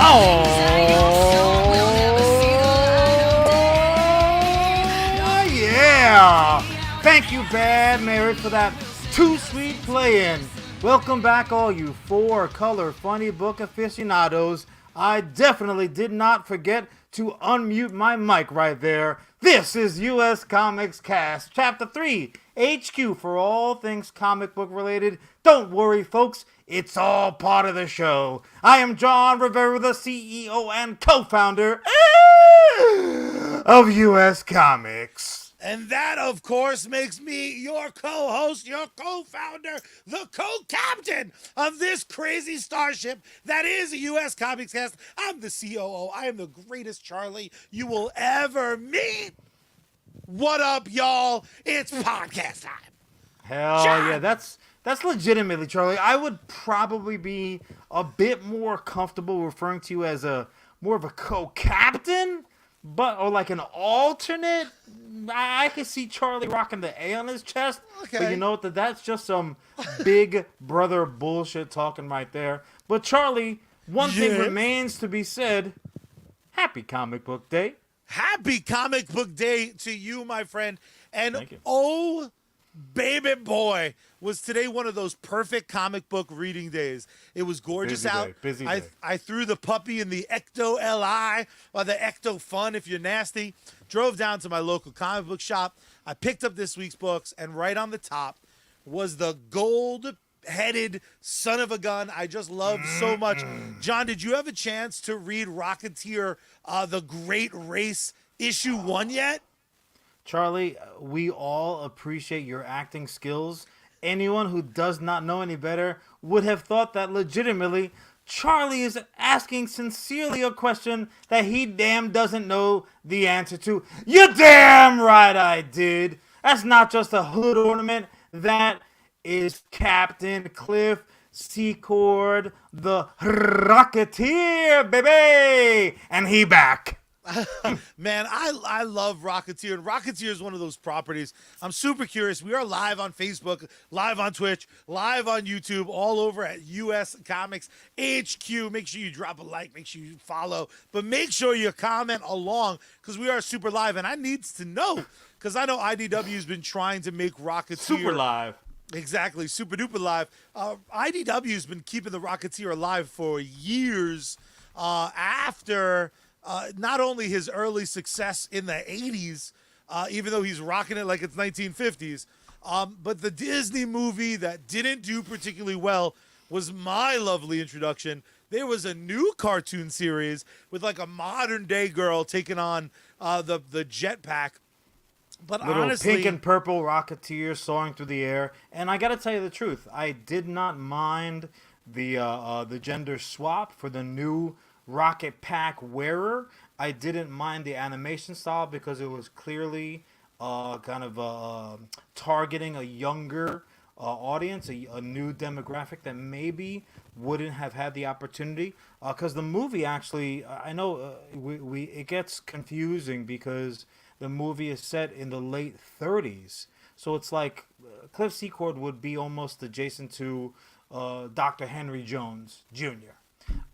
Oh, yeah. Thank you, Bad Mary, for that too sweet play-in. Welcome back, all you four-color funny book aficionados. I definitely did not forget to unmute my mic right there. This is US Comics Cast, Chapter 3, HQ for all things comic book related. Don't worry, folks. It's all part of the show. I am Jon Rivera, the CEO and co-founder of US Comics. And that, of course, makes me your co-host, your co-founder, the co-captain of this crazy starship that is a U.S. Comics Cast. I'm the COO. I am the greatest Charlie you will ever meet. What up, y'all? It's podcast time. Hell Jon! yeah, that's legitimately, Charlie. I would probably be a bit more comfortable referring to you as more of a co-captain, or like an alternate. I can see Charlie rocking the A on his chest, Okay. but you know what? That's just some big brother bullshit talking right there. But Charlie, one thing Yes? remains to be said. Happy Comic Book Day. Happy Comic Book Day to you, my friend. And Thank you. oh, baby boy, was today one of those perfect comic book reading days. It was gorgeous Busy out. day, busy day. I threw the puppy in the Ecto Li, or the Ecto Fun if you're nasty. Drove down to my local comic book shop. I picked up this week's books, and right on the top was the gold-headed son of a gun I just loved so much. Jon, did you have a chance to read Rocketeer, The Great Race, issue 1 yet? Charlie, we all appreciate your acting skills. Anyone who does not know any better would have thought that legitimately Charlie is asking sincerely a question that he damn doesn't know the answer to. You're damn right I did. That's not just a hood ornament. That is Captain Cliff Secord, the Rocketeer, baby! And he back. Man, I love Rocketeer, and Rocketeer is one of those properties. I'm super curious. We are live on Facebook, live on Twitch, live on YouTube, all over at US Comics HQ. Make sure you drop a like, make sure you follow, but make sure you comment along because we are super live, and I needs to know because I know IDW has been trying to make Rocketeer Super live. Exactly, super duper live. IDW has been keeping the Rocketeer alive for years after not only his early success in the 80s, even though he's rocking it like it's 1950s, but the Disney movie that didn't do particularly well was my lovely introduction. There was a new cartoon series with like a modern day girl taking on the jetpack. But Little honestly, pink and purple Rocketeer soaring through the air. And I gotta tell you the truth, I did not mind the gender swap for the new Rocket Pack wearer. I didn't mind the animation style because it was clearly kind of targeting a younger audience, a new demographic that maybe wouldn't have had the opportunity. Because the movie actually, I know it gets confusing because the movie is set in the late 30s. So it's like Cliff Secord would be almost adjacent to Dr. Henry Jones Jr.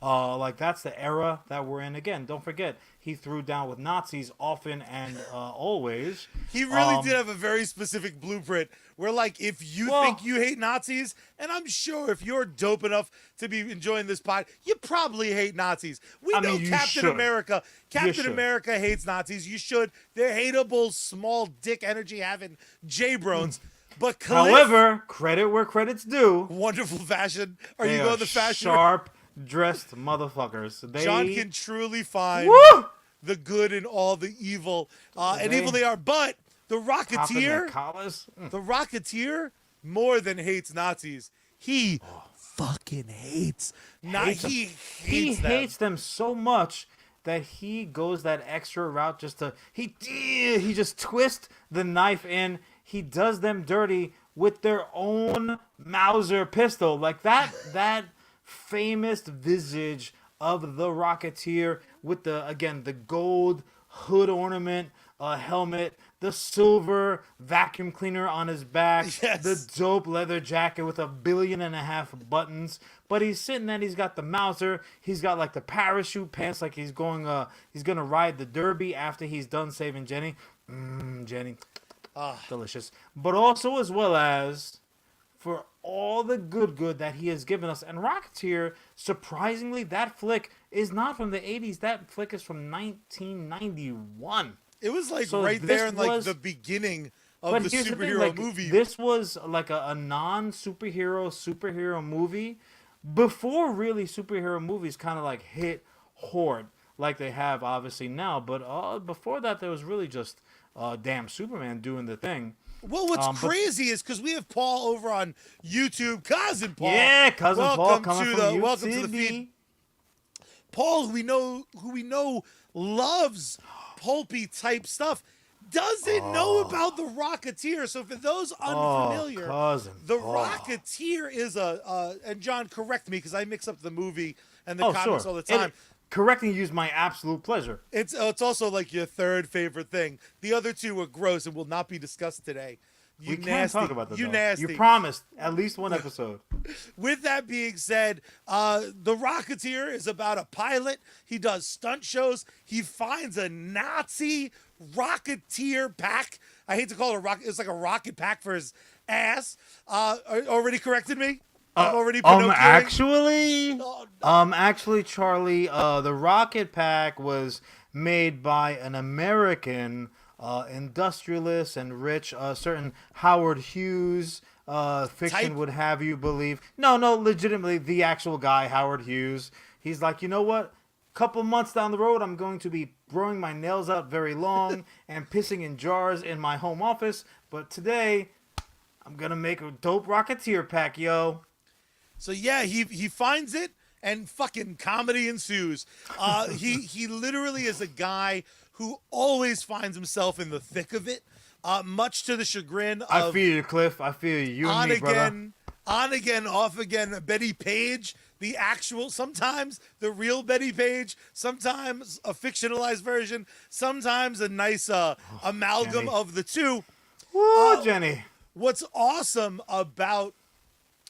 Like that's the era that we're in. Again, don't forget he threw down with Nazis often and always. he really did have a very specific blueprint where, like, if you think you hate Nazis, and I'm sure if you're dope enough to be enjoying this pod, you probably hate Nazis. We I know mean, you Captain should. America. You Captain should. America hates Nazis. You should. They're hateable, small dick energy having J-Brones. But Cliff, However, credit where credit's due. wonderful fashion. Are They you are going the fashion? sharp dressed motherfuckers. They, John can truly find Woo! the good in all the evil, and evil they are. But the popping their Rocketeer, collars. the Rocketeer, more than hates Nazis, he fucking hates. Hates them. He He hates them. hates them so much that he goes that extra route just to he just twists the knife in. He does them dirty with their own Mauser pistol, like that famous visage of the Rocketeer with the gold hood ornament, helmet, the silver vacuum cleaner on his back, Yes. the dope leather jacket with 1.5 billion buttons. But he's sitting there, and he's got the Mauser, he's got like the parachute pants, like he's gonna ride the Derby after he's done saving Jenny. Jenny, delicious. But also, as well as for all the good that he has given us. And Rocketeer, surprisingly, that flick is not from the 80s. That flick is from 1991. It was like So right this there in like was- the beginning of But the here's the thing, superhero like, movie. this was like a non-superhero movie before really superhero movies kind of like hit hard like they have obviously now. But before that, there was really just damn Superman doing the thing. Well, what's but- crazy is because we have Paul over on YouTube, cousin Paul. Yeah, cousin Paul welcome coming to from welcome to the UCB. feed. Paul, who we know loves pulpy type stuff, doesn't know about the Rocketeer. So for those unfamiliar, cousin the Paul. Rocketeer is and John, correct me because I mix up the movie and the Oh, comics sure. all the time. Correcting you is my absolute pleasure. It's also like your third favorite thing. The other two are gross and will not be discussed today. You We nasty. can't talk about that. You though. nasty. You promised at least one episode. With that being said, the Rocketeer is about a pilot. He does stunt shows. He finds a Nazi Rocketeer pack. I hate to call it a rocket. It's like a rocket pack for his ass. Already corrected me. I'm already Pinocchioing. Actually, Charlie, the rocket pack was made by an American industrialist and rich, certain Howard Hughes. Fiction Type? would have you believe. No, legitimately, the actual guy, Howard Hughes. He's like, you know what? Couple months down the road, I'm going to be growing my nails out very long and pissing in jars in my home office. But today, I'm gonna make a dope Rocketeer pack, yo. So yeah, he finds it and fucking comedy ensues. He literally is a guy who always finds himself in the thick of it, much to the chagrin of I feel you, Cliff. I feel you. You and me, brother. on again, off again. Betty Page, the actual, sometimes the real Betty Page, sometimes a fictionalized version, sometimes a nice amalgam Jenny. of the two. Woo, Jenny. What's awesome about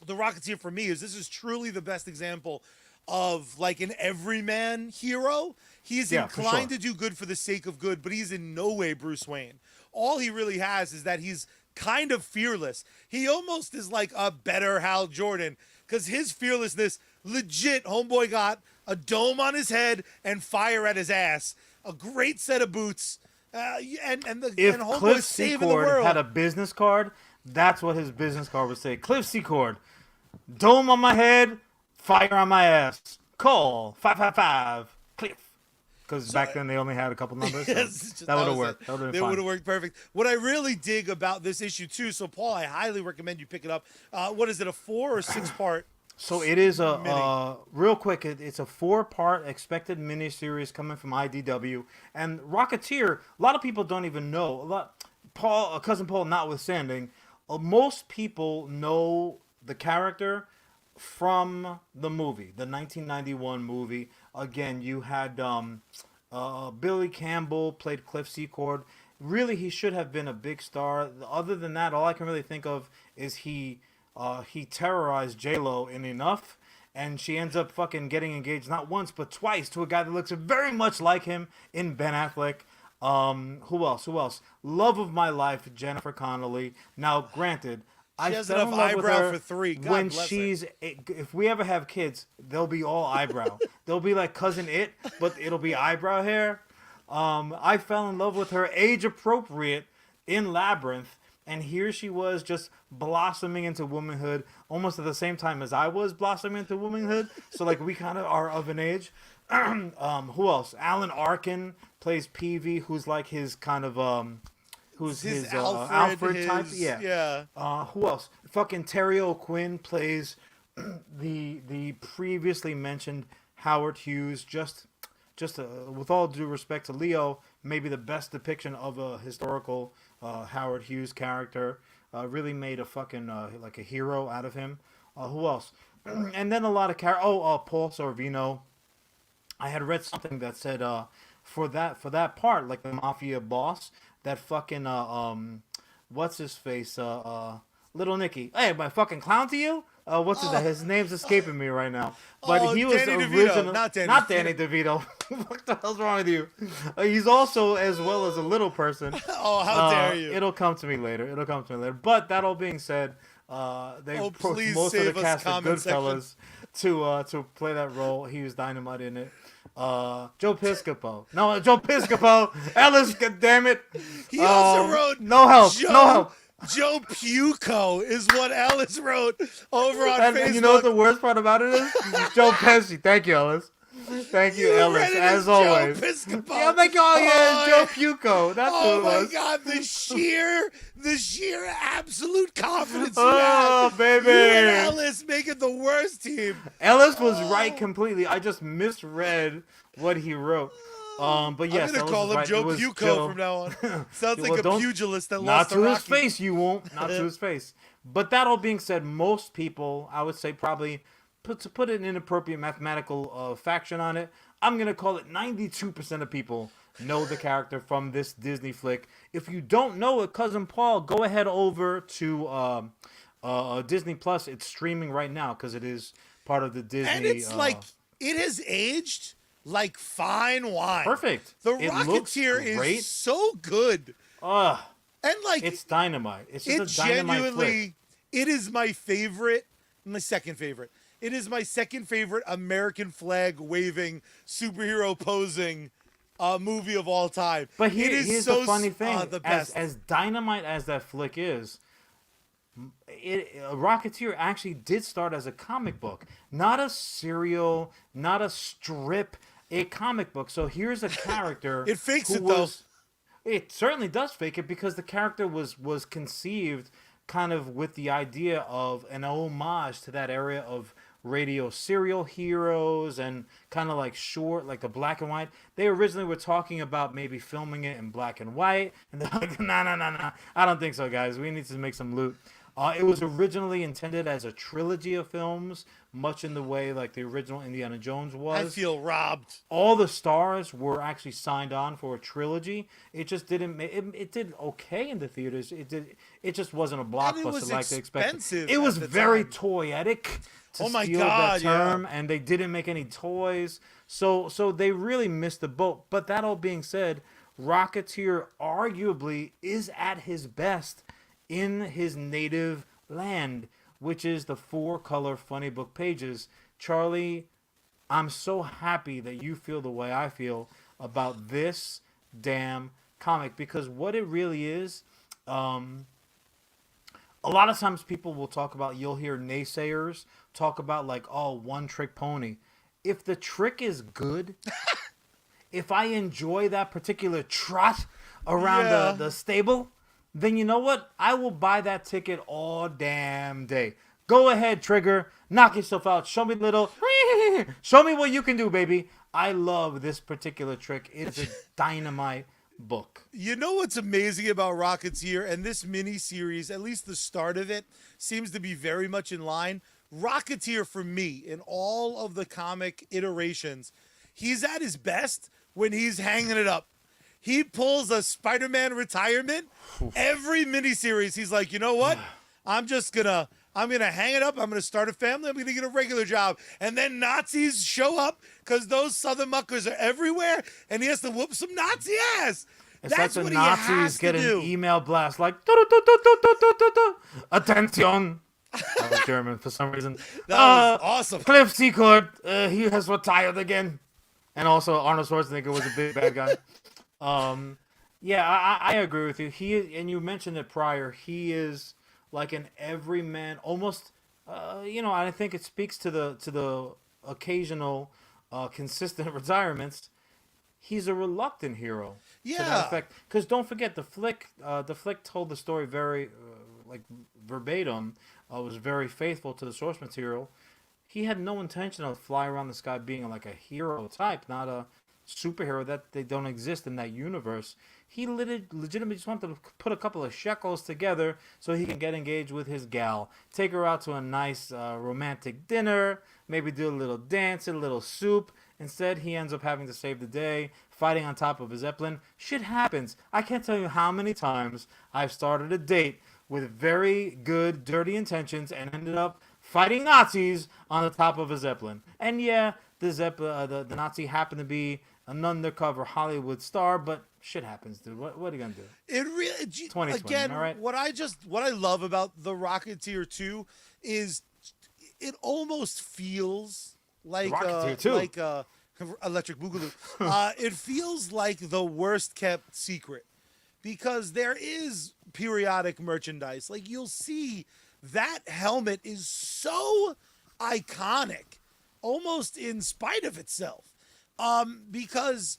the Rocketeer for me is this is truly the best example of like an everyman hero. He's Yeah, for inclined sure. to do good for the sake of good, but he's in no way Bruce Wayne. All he really has is that he's kind of fearless. He almost is like a better Hal Jordan because his fearlessness, legit, homeboy got a dome on his head and fire at his ass, a great set of boots, and If homeboy Cliff saving the Secord world. had a business card, that's what his business card would say. Cliff Secord, dome on my head, fire on my ass. Call 555 Cliff. Because back then they only had a couple numbers. So Yes, that would have was worked. it. That would have It been would fine. have worked perfect. What I really dig about this issue too, so Paul, I highly recommend you pick it up. What is it, a 4 or 6 part? So it is a Mini. real quick. It's a 4-part expected miniseries coming from IDW and Rocketeer. A lot of people don't even know. Cousin Paul notwithstanding, most people know the character from the movie, the 1991 movie. Again, you had Billy Campbell played Cliff Secord. Really, he should have been a big star. Other than that, all I can really think of is he terrorized J-Lo in Enough, and she ends up fucking getting engaged not once but twice to a guy that looks very much like him in Ben Affleck. Who else? Love of my life, Jennifer Connelly. Now, granted, I has fell enough in love with eyebrow her for 3. God when bless her. she's. If we ever have kids, they'll be all eyebrow. They'll be like Cousin It, but it'll be eyebrow hair. I fell in love with her age appropriate in Labyrinth, and here she was just blossoming into womanhood almost at the same time as I was blossoming into womanhood. So like we kind of are of an age. Who else? Alan Arkin plays Peavy, who's like his kind of who's his Alfred type. Yeah. Who else? Fucking Terry O'Quinn plays the previously mentioned Howard Hughes. Just with all due respect to Leo, maybe the best depiction of a historical Howard Hughes character. Really made a fucking like a hero out of him. Who else? And then a lot of Paul Sorvino. I had read something that said for that part, like the mafia boss, that fucking what's his face, Little Nicky. Hey, my fucking clown to you. What's his name's escaping me right now. But Oh, he was Danny original, DeVito, not Danny DeVito. What the hell's wrong with you? He's also as well as a little person. Oh, how dare you! It'll come to me later. But that all being said, they approached please most of the save us, cast of comment Goodfellas to play that role. He was dynamite in it. Joe Piscopo. No, Joe Piscopo. Ellis, goddammit. He also wrote no help. No help. Joe Puco is what Ellis wrote over on Facebook. And you know what the worst part about it is? Joe Pesci. Thank you, Ellis. Thank you, Ellis, read it as Joe always. Piscopo. Yeah, thank you. Oh, yeah, Joe Puco. That's who Oh it my was. God, the sheer absolute confidence you Oh, had. baby. You and Ellis making the worst team. Ellis was right completely. I just misread what he wrote. But yes, I'm gonna Ellis call was him right. Joe It was Puco Joe. from now on. Sounds Well, like a don't- pugilist that Not lost to to his Rocky. face, you won't. Not to his face. But that all being said, most people, I would say, probably to put an inappropriate mathematical faction on it, I'm gonna call it 92% of people know the character from this Disney flick. If you don't know it, cousin Paul, go ahead over to Disney Plus. It's streaming right now because it is part of the Disney. And it's like it has aged like fine wine. perfect. The It looks Rocketeer great. is so good. Ugh, And like it's dynamite. It's it just a dynamite flick. genuinely, it is my favorite, my second favorite. It is my second favorite American flag waving superhero posing movie of all time. But here's the funny thing: the best. as dynamite as that flick is, Rocketeer actually did start as a comic book, not a serial, not a strip, a comic book. So here's a character. It fakes who it, though. It certainly does fake it because the character was conceived kind of with the idea of an homage to that area of radio serial heroes and kind of like short, like the black and white. They originally were talking about maybe filming it in black and white, and they're like, nah, I don't think so, guys. We need to make some loot. It was originally intended as a trilogy of films, much in the way like the original Indiana Jones was. I feel robbed. All the stars were actually signed on for a trilogy. It just didn't. It did okay in the theaters. It just wasn't a blockbuster was like they expected. expensive It was at the very time. toyetic. To Oh my steal God, that term, yeah. and they didn't make any toys. So they really missed the boat. But that all being said, Rocketeer arguably is at his best in his native land, which is the 4-color funny book pages. Charlie, I'm so happy that you feel the way I feel about this damn comic, because what it really is, a lot of times people will talk about, you'll hear naysayers talk about like, oh, one trick pony. If the trick is good, if I enjoy that particular trot around the stable, then you know what? I will buy that ticket all damn day. Go ahead, Trigger. Knock yourself out. Show me show me what you can do, baby. I love this particular trick. It's a dynamite book. You know what's amazing about Rocketeer and this mini series, at least the start of it, seems to be very much in line. Rocketeer, for me, in all of the comic iterations, he's at his best when he's hanging it up. He pulls a Spider-Man retirement. Every miniseries, he's like, you know what? I'm gonna hang it up. I'm gonna start a family. I'm gonna get a regular job. And then Nazis show up because those Southern muckers are everywhere, and he has to whoop some Nazi ass. It's That's like what the he has Nazis to get an do. email blast like, "Du-du-du-du-du-du-du-du. Attention." That was German for some reason. That was awesome. Cliff Secord, he has retired again. And also Arnold Schwarzenegger was a big bad guy. Yeah, I agree with you. And you mentioned it prior. He is like an everyman, almost. I think it speaks to the occasional, consistent retirements. He's a reluctant hero. To that Yeah. effect. Because don't forget the flick. The flick told the story very, verbatim. Was very faithful to the source material. He had no intention of fly around the sky being like a hero type, not a superhero. That they don't exist in that universe. He legitimately just wanted to put a couple of shekels together so he can get engaged with his gal, take her out to a nice romantic dinner, maybe do a little dance, a little soup, Instead, he ends up having to save the day, fighting on top of a Zeppelin. Shit happens. I can't tell you how many times I've started a date with very good, dirty intentions and ended up fighting Nazis on the top of a Zeppelin. And yeah, the Nazi happened to be an undercover Hollywood star, but shit happens, dude. What are you gonna do? It really 2020, again. all right? What I love about the Rocketeer 2 is it almost feels like Rocketeer 2. Electric Boogaloo. It feels like the worst kept secret because there is periodic merchandise. Like you'll see that helmet is so iconic, almost in spite of itself. Because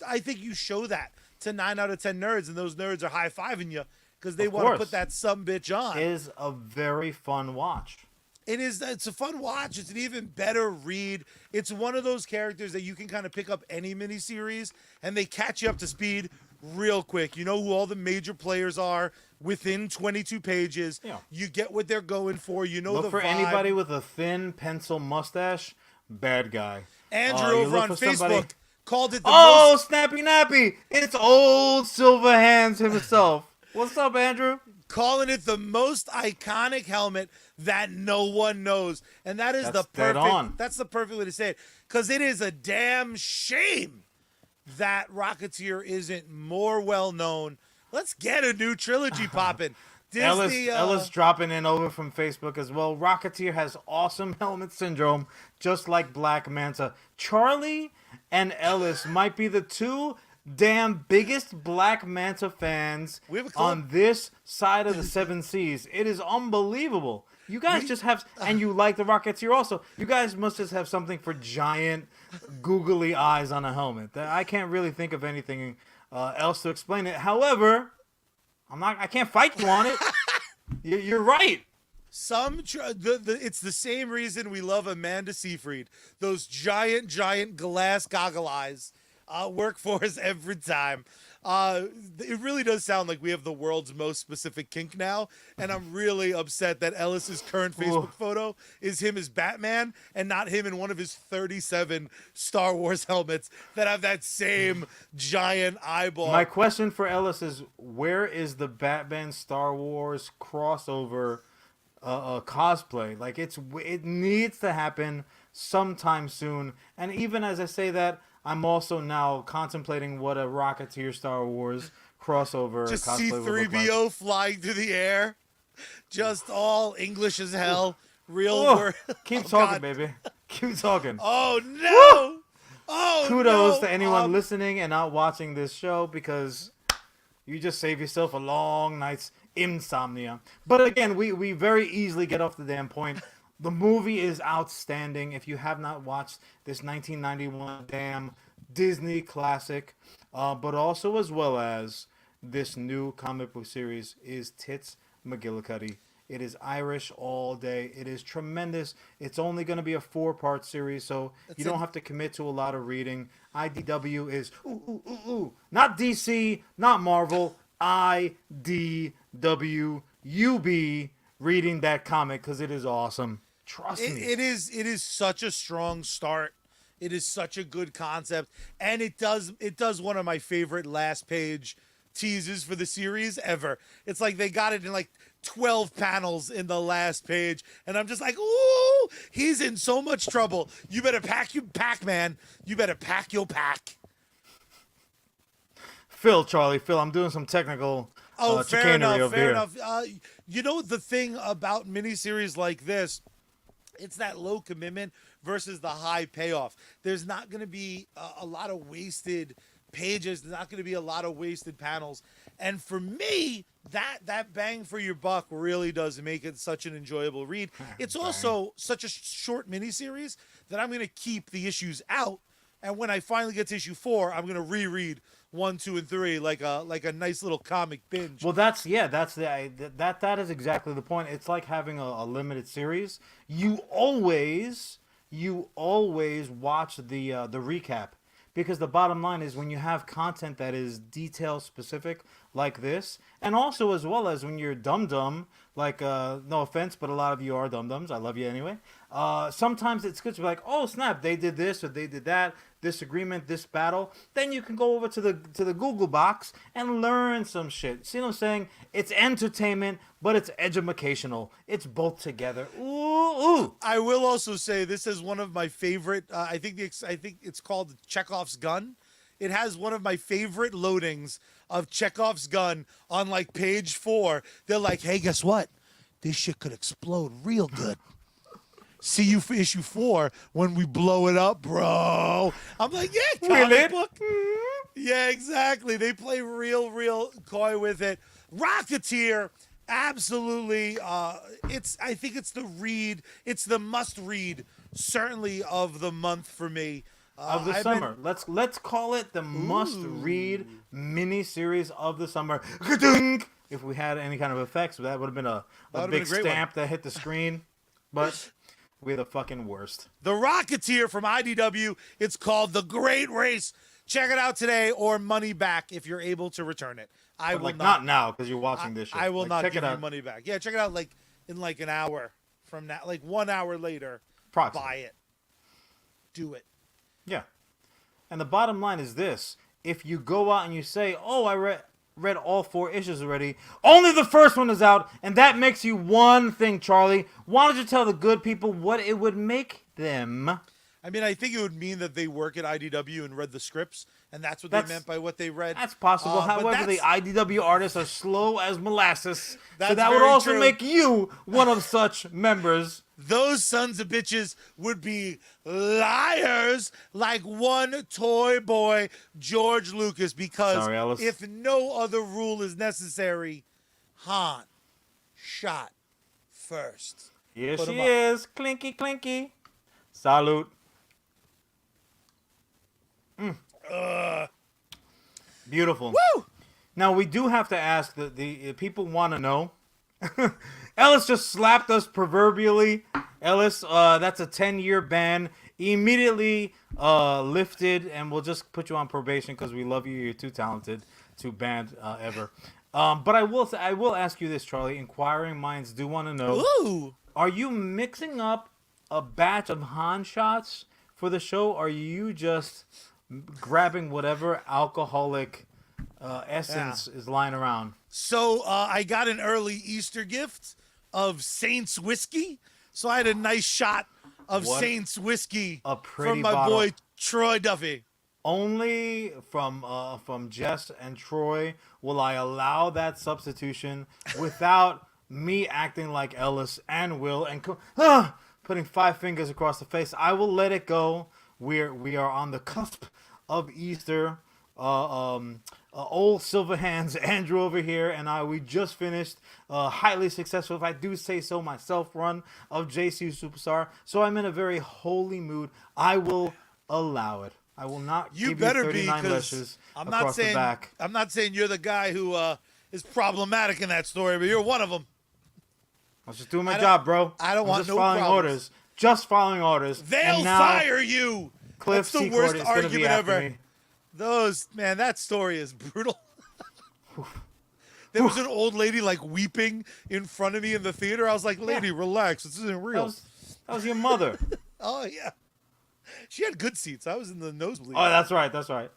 I think you show that to 9 out of 10 nerds, and those nerds are high-fiving you because they want to put that sumbitch on. It is a very fun watch. It's a fun watch. It's an even better read. It's one of those characters that you can kind of pick up any miniseries, and they catch you up to speed real quick. You know who all the major players are within 22 pages. Yeah. You get what they're going for. You know Look the for vibe. anybody with a thin pencil mustache, bad guy. Andrew over on Facebook called it the most... Snappy Nappy! It's old Silverhands himself. What's up, Andrew? Calling it the most iconic helmet that no one knows. And that's the perfect way to say it. Because it is a damn shame that Rocketeer isn't more well known. Let's get a new trilogy popping. Ellis dropping in over from Facebook as well. Rocketeer has awesome helmet syndrome, just like Black Manta. Charlie and Ellis might be the two damn biggest Black Manta fans on this side of the seven seas. It is unbelievable. You guys and you like the Rocketeer also. You guys must just have something for giant, googly eyes on a helmet. I can't really think of anything else to explain it. However, I can't fight you on it. You're right. It's the same reason we love Amanda Seyfried. Those giant glass goggle eyes work for us every time. It really does sound like we have the world's most specific kink now, and I'm really upset that Ellis's current Facebook photo is him as Batman and not him in one of his 37 Star Wars helmets that have that same giant eyeball. My question for Ellis is, where is the Batman Star Wars crossover cosplay? Like it needs to happen sometime soon. And even as I say that, I'm also now contemplating what a Rocketeer Star Wars crossover just cosplay would look C-3PO like. flying through the air, just all English as hell. Keep talking, baby. Keep talking. Oh no! Oh, kudos to anyone listening and not watching this show, because you just save yourself a long night's insomnia. But again, we very easily get off the damn point. The movie is outstanding. If you have not watched this 1991 damn Disney classic, but also as well as this new comic book series, is Tits McGillicuddy. It is Irish all day. It is tremendous. It's only going to be a 4-part series, so you don't have to commit to a lot of reading. IDW is not DC, not Marvel. IDW. You be reading that comic because it is awesome. Trust me. It is such a strong start. It is such a good concept, and it does one of my favorite last page teases for the series ever. It's like they got it in like 12 panels in the last page, and I'm just like, ooh, he's in so much trouble. You better pack your pack, man. You better pack your pack. Phil, I'm doing some technical fair enough. here. You know, the thing about miniseries like this, it's that low commitment versus the high payoff. There's not going to be a lot of wasted pages. There's not going to be a lot of wasted panels. And for me, that bang for your buck really does make it such an enjoyable read. It's also such a short miniseries that I'm going to keep the issues out. And when I finally get to issue 4, I'm going to reread 1, 2, and 3 like a nice little comic binge. Well, that is exactly the point. It's like having a limited series. You always watch the recap, because the bottom line is when you have content that is detail specific like this, and also as well as when you're dumb, like no offense, but a lot of you are dum-dums. I love you anyway. Sometimes it's good to be like, oh snap, they did this or they did that, this agreement, this battle. Then you can go over to the Google box and learn some shit. See what I'm saying? It's entertainment, but it's educational. It's both together. Ooh. I will also say this is one of my favorite. I think it's called Chekhov's gun. It has one of my favorite loadings of Chekhov's gun on like page 4. They're like, hey, guess what? This shit could explode real good. See you for issue 4 when we blow it up, bro. I'm like, yeah, comic book. Yeah, exactly. They play real coy with it. Rocketeer, absolutely. I think it's the read. It's the must read, certainly of the month for me. Of the summer. Let's call it the must-read mini-series of the summer. If we had any kind of effects, that would have been a big stamp that hit the screen. But we're the fucking worst. The Rocketeer from IDW. It's called The Great Race. Check it out today or money back if you're able to return it. I will not now because you're watching this shit. I will not give you money back. Yeah, check it out in an hour from now. Like 1 hour later. Buy it. Do it. Yeah. And the bottom line is this. If you go out and you say, oh, I read all 4 issues already, only the first one is out, and that makes you one thing, Charlie. Why don't you tell the good people what it would make them? I mean, I think it would mean that they work at IDW and read the scripts, and that's what they meant by what they read. That's possible. However, the IDW artists are slow as molasses, so that would very also true. make you one of such members. Those sons of bitches would be liars like one toy boy, George Lucas, because Sorry, if no other rule is Han shot first. Here she is. Clinky, clinky. Salute. Beautiful. Woo! Now, we do have to ask, the people want to know. Ellis just slapped us proverbially. Ellis, that's a 10-year ban. Immediately lifted, and we'll just put you on probation because we love you. You're too talented to ban ever. But I will ask you this, Charlie. Inquiring minds do want to know. Ooh. Are you mixing up a batch of Han shots for the show? Or are you just grabbing whatever alcoholic essence is lying around? So I got an early Easter gift of Saints whiskey. So I had a nice shot of Saints whiskey from my bottle. boy Troy Duffy. Only from Jess and Troy will I allow that substitution without me acting like Ellis and Will and putting 5 fingers across the face. I will let it go. We are on the cusp of Easter. Old silver hands Andrew over here and we just finished highly successful, if I do say so myself, run of JC Superstar. So I'm in a very holy mood. I will allow it. I will not give you 39 lashes across the back. I'm not saying you're the guy who is problematic in that story, but you're one of them. I was just doing my job, bro. I don't want no following problems. orders. Just following orders. They'll fire you. Cliff That's the Secord worst is gonna be argument after ever. me. That story is brutal. There was an old lady like weeping in front of me in the theater. I was like, lady, relax. This isn't real. That was your mother. Oh, yeah. She had good seats. I was in the nosebleed. Oh, that's right. That's right.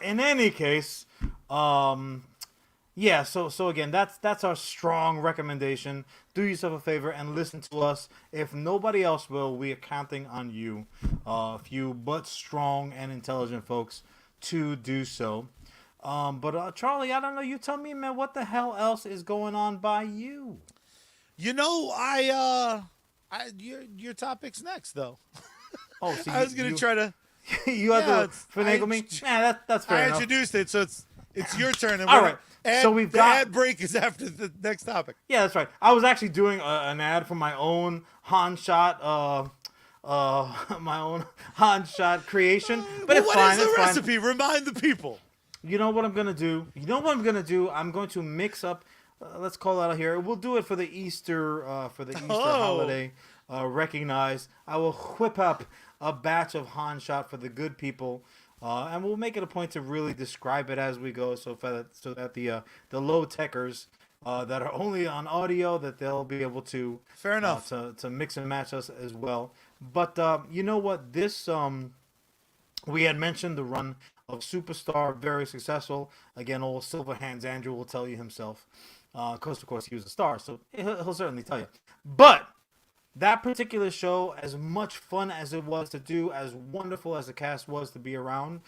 In any case, yeah. So again, that's our strong recommendation. Do yourself a favor and listen to us. If nobody else will, we are counting on you, few but strong and intelligent folks, to do so. But Charlie, I don't know. You tell me, man. What the hell else is going on by you? You know, your topic's next though. Oh, so I was gonna try to. You have to finagle me. Nah, that's fair enough. I introduced it, so it's your turn. And all right. So we've got the ad break is after the next topic. Yeah, that's right. I was actually doing an ad for my own Han shot, my own Han shot creation. But it's fine. What is the recipe? Remind the people. You know what I'm gonna do? I'm going to mix up. Let's call out here. We'll do it for the Easter holiday. Recognized. I will whip up a batch of Han shot for the good people. And we'll make it a point to really describe it as we go, so that the low techers that are only on audio, that they'll be able to Fair enough. to mix and match us as well. But you know what? This we had mentioned the run of Superstar, very successful. Again, old Silverhands Andrew will tell you himself, because of course he was a star, so he'll certainly tell you. But that particular show, as much fun as it was to do, as wonderful as the cast was to be around,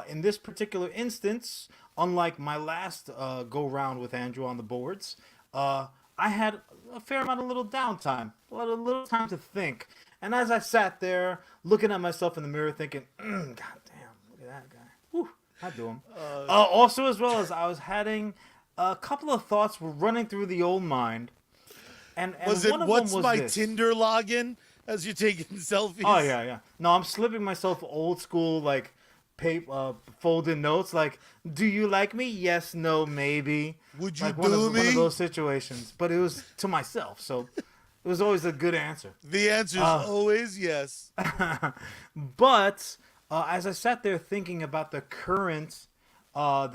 in this particular instance, unlike my last go round with Andrew on the boards, I had a fair amount of little downtime, a little time to think. And as I sat there looking at myself in the mirror, thinking, God damn, look at that guy. Whew, I do him. Also, as well as I was having a couple of thoughts were running through the old mind. And Was it one of what's them was my this. Tinder login as you're taking selfies? Oh yeah. No, I'm slipping myself old school like paper folded notes. Like, do you like me? Yes, no, maybe. Would you like do one me? of those situations, but it was to myself, so it was always a good answer. The answer is always yes. But as I sat there thinking about the current. Oh,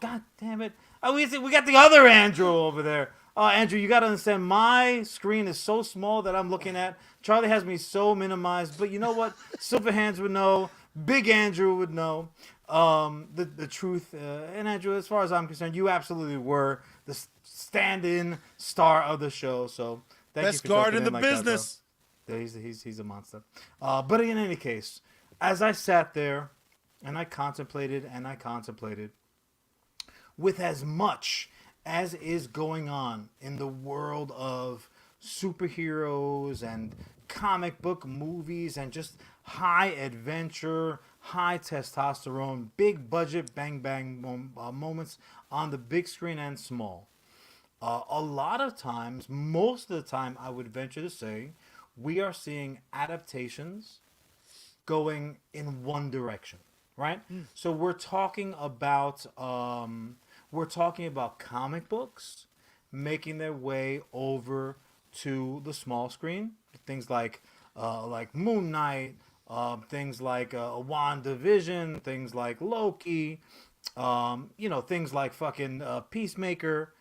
god damn it! Oh, we got the other Andrew over there. Andrew, you got to understand, my screen is so small that I'm looking at. Charlie has me so minimized, but you know what? Silverhands would know. Big Andrew would know the truth. And Andrew, as far as I'm concerned, you absolutely were the stand-in star of the show. So thank Best you for guard jumping in the like business. That, he's a monster. But in any case, as I sat there and I contemplated, with as much as is going on in the world of superheroes and comic book movies and just high adventure, high testosterone, big budget bang bang moments on the big screen and small. A lot of times, most of the time, I would venture to say, we are seeing adaptations going in one direction, right? So we're talking about comic books making their way over to the small screen. Things like Moon Knight, things like WandaVision, things like Loki, things like fucking Peacemaker.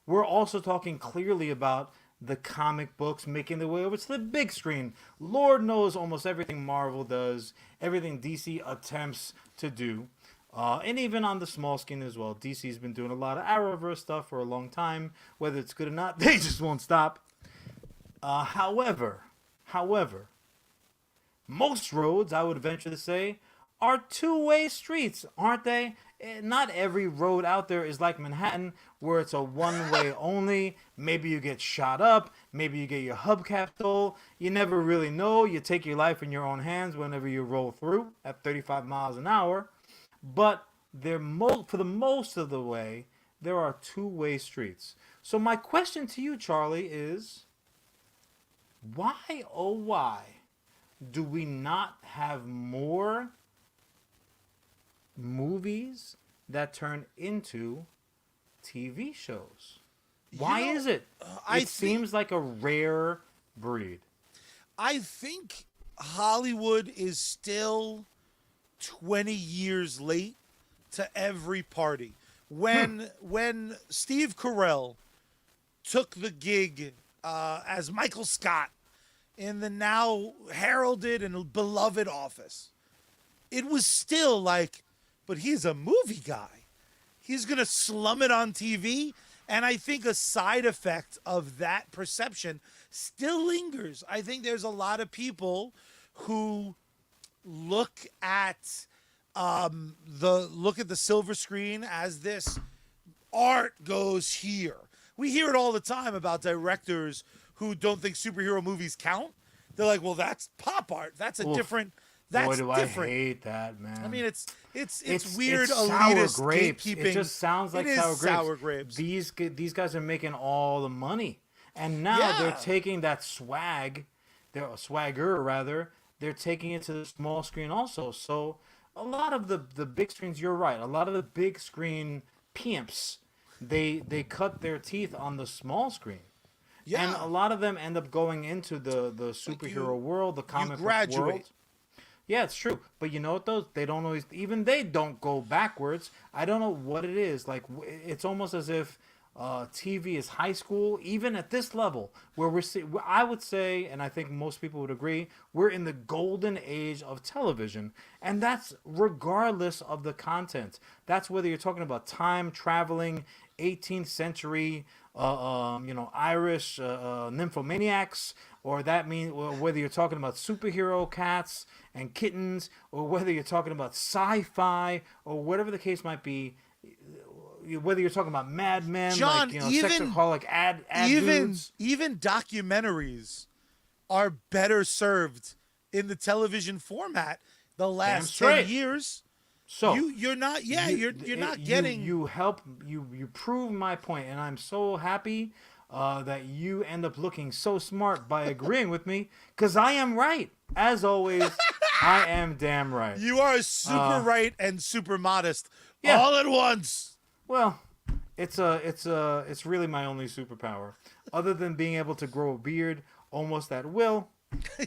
We're also talking clearly about the comic books making their way over to the big screen. Lord knows almost everything Marvel does, everything DC attempts to do. And even on the small screen as well. DC's been doing a lot of Arrowverse stuff for a long time. Whether it's good or not, they just won't stop. However, most roads, I would venture to say, are two-way streets, aren't they? Not every road out there is like Manhattan, where it's a one-way only. Maybe you get shot up. Maybe you get your hubcap stole. You never really know. You take your life in your own hands whenever you roll through at 35 miles an hour. But for the most of the way, there are two-way streets. So my question to you, Charlie, is why, oh why, do we not have more movies that turn into TV shows? Why is it? It seems like a rare breed. I think Hollywood is still 20 years late to every party. When Steve Carell took the gig as Michael Scott in the now heralded and beloved Office, it was still like, but he's a movie guy. He's going to slum it on TV. And I think a side effect of that perception still lingers. I think there's a lot of people who look at the silver screen as this art goes here. We hear it all the time about directors who don't think superhero movies count. They're like, well, that's pop art. That's a different. That's boy, do different. I hate that, man. I mean, it's weird it's elitist sour grapes. gatekeeping. It just sounds like It is sour grapes. These guys are making all the money, and now they're taking that swag, their swagger rather. They're taking it to the small screen also. So a lot of the big screens, you're right. A lot of the big screen pimps, they cut their teeth on the small screen. Yeah. And a lot of them end up going into the superhero world, the comic book world. Yeah, it's true. But you know what though? They don't always. Even they don't go backwards. I don't know what it is. Like it's almost as if TV is high school, even at this level, where I would say, and I think most people would agree, we're in the golden age of television, and that's regardless of the content. That's whether you're talking about time traveling, 18th century, Irish nymphomaniacs, or whether you're talking about superhero cats and kittens, or whether you're talking about sci-fi, or whatever the case might be. Whether you're talking about Mad Men, John, like sexaholic ad dudes. Even documentaries are better served in the television format the last 10 years. So you're not getting. You prove my point, and I'm so happy that you end up looking so smart by agreeing with me, because I am right. As always, I am damn right. You are super right and super modest all at once. Well, it's really my only superpower, other than being able to grow a beard almost at will.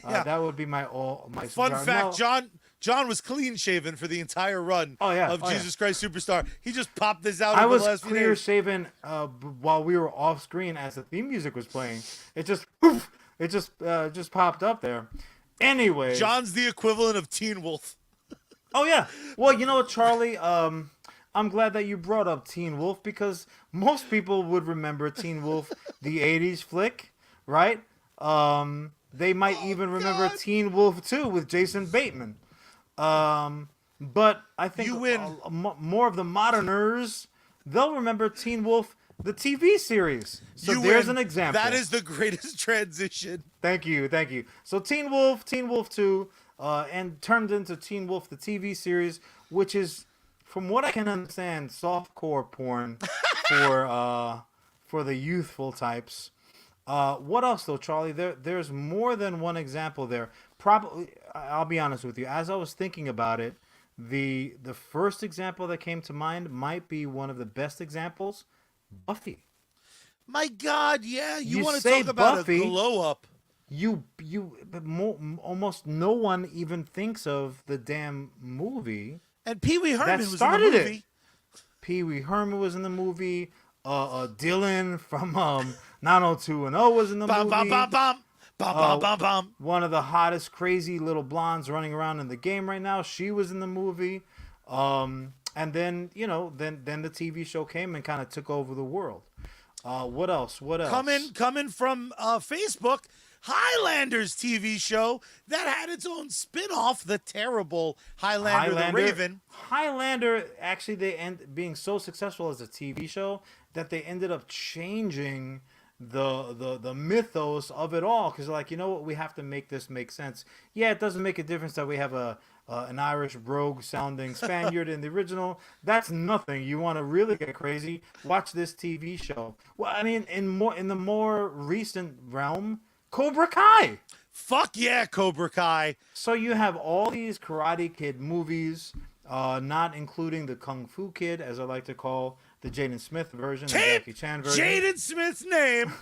That would be my fun superpower. fact. John was clean shaven for the entire run of Jesus Christ Superstar. He just popped this out. I was the last few clear days. shaven while we were off screen as the theme music was playing. It just popped up there. Anyway, John's the equivalent of Teen Wolf. Oh yeah. Well, you know what, Charlie? I'm glad that you brought up Teen Wolf, because most people would remember Teen Wolf, the 80s flick, right? They might even remember Teen Wolf 2 with Jason Bateman. But I think you win. More of the moderners, they'll remember Teen Wolf, the TV series. So there's an example. That is the greatest transition. Thank you. So Teen Wolf 2, and turned into Teen Wolf, the TV series, which is, from what I can understand, softcore porn for the youthful types. What else though, Charlie? There's more than one example there. Probably, I'll be honest with you. As I was thinking about it, the first example that came to mind might be one of the best examples, Buffy. My God, yeah. You want to say talk about Buffy, a glow up? Almost no one even thinks of the damn movie. And Pee Wee Herman was in the movie. Pee Wee Herman was in the movie. Dylan from 90210 was in the movie. One of the hottest, crazy little blondes running around in the game right now. She was in the movie. And then then the TV show came and kind of took over the world. What else? Coming from Facebook, Highlanders TV show that had its own spin-off, the terrible Highlander the Raven. Highlander, actually, being so successful as a TV show that they ended up changing the mythos of it all, because like, you know what, we have to make this make sense. Yeah, it doesn't make a difference that we have an Irish rogue sounding Spaniard in the original. That's nothing. You want to really get crazy, watch this TV show. Well, I mean, in the more recent realm, Cobra Kai. Fuck yeah, Cobra Kai. So you have all these Karate Kid movies, not including the Kung Fu Kid, as I like to call the Jaden Smith version, the Jackie Chan version. Jaden Smith's name.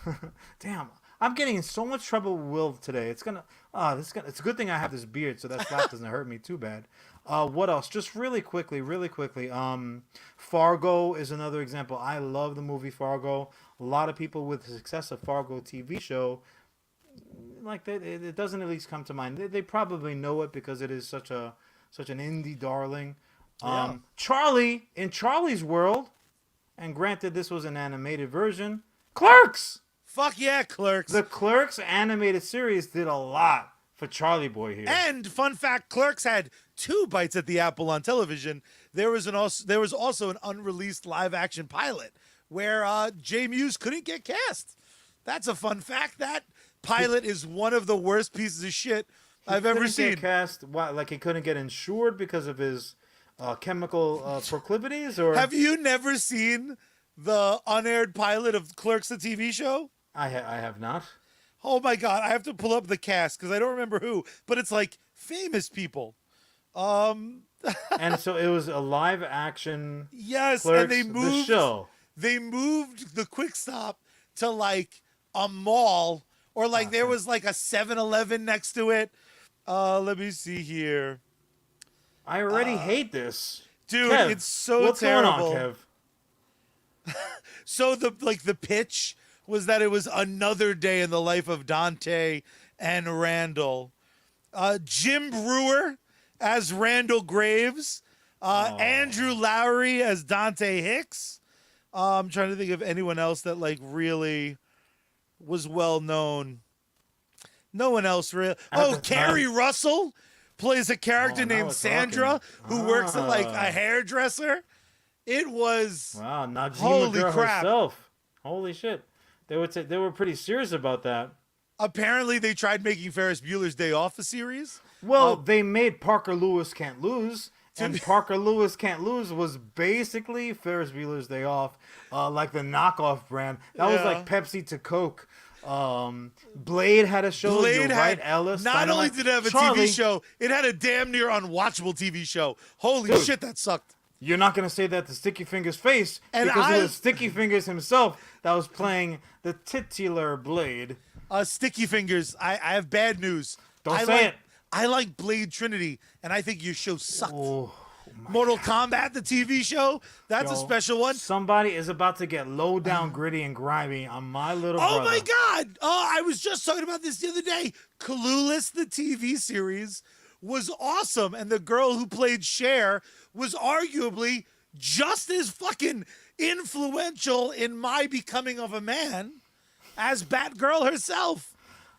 Damn, I'm getting in so much trouble with Will today. It's a good thing I have this beard, so that slap doesn't hurt me too bad. What else? Just really quickly. Fargo is another example. I love the movie Fargo. A lot of people with the success of Fargo TV show, like it doesn't at least come to mind. They probably know it because it is such an indie darling. Charlie, in Charlie's world, and granted this was an animated version, Clerks. Fuck yeah, Clerks. The Clerks animated series did a lot for Charlie Boy here. And fun fact, Clerks had 2 bites at the apple on television. There was also an unreleased live action pilot where Jay Muse couldn't get cast. That's a fun fact. That pilot is one of the worst pieces of shit I've ever seen. Get cast? What, like he couldn't get insured because of his chemical proclivities? Or have you never seen the unaired pilot of Clerks, the TV show? I have not. Oh my God, I have to pull up the cast because I don't remember who, but it's like famous people. And so it was a live action. Yes, Clerks, and they moved the show. They moved the Quick Stop to like a mall, or like there was like a 7-Eleven next to it. Let me see here. I already hate this. Dude, Kev, it's so what's terrible. going on, Kev? So the pitch was that it was another day in the life of Dante and Randall. Jim Brewer as Randall Graves. Andrew Lowry as Dante Hicks. I'm trying to think of anyone else that like really was well known. No one else really. Oh, Carrie Russell plays a character named Sandra who works at like a hairdresser. It was Najima holy girl crap. herself. Holy shit. They were pretty serious about that. Apparently, they tried making Ferris Bueller's Day Off a series. Well, they made Parker Lewis Can't Lose, and Parker Lewis Can't Lose was basically Ferris Bueller's Day Off, like the knockoff brand. That was like Pepsi to Coke. Blade had a show. Blade had Ellis. not only did it have a TV show, it had a damn near unwatchable TV show. Holy shit, that sucked. You're not gonna say that to Sticky Fingers' face, And because it was Sticky Fingers himself that was playing the titular Blade. Sticky Fingers, I have bad news. Don't say it. I like Blade Trinity, and I think your show sucked. Oh, Mortal Kombat, the TV show, that's a special one. Somebody is about to get low down, gritty, and grimy on my little brother. Oh my God! Oh, I was just talking about this the other day. Clueless, the TV series, was awesome, and the girl who played Cher was arguably just as fucking influential in my becoming of a man as Batgirl herself.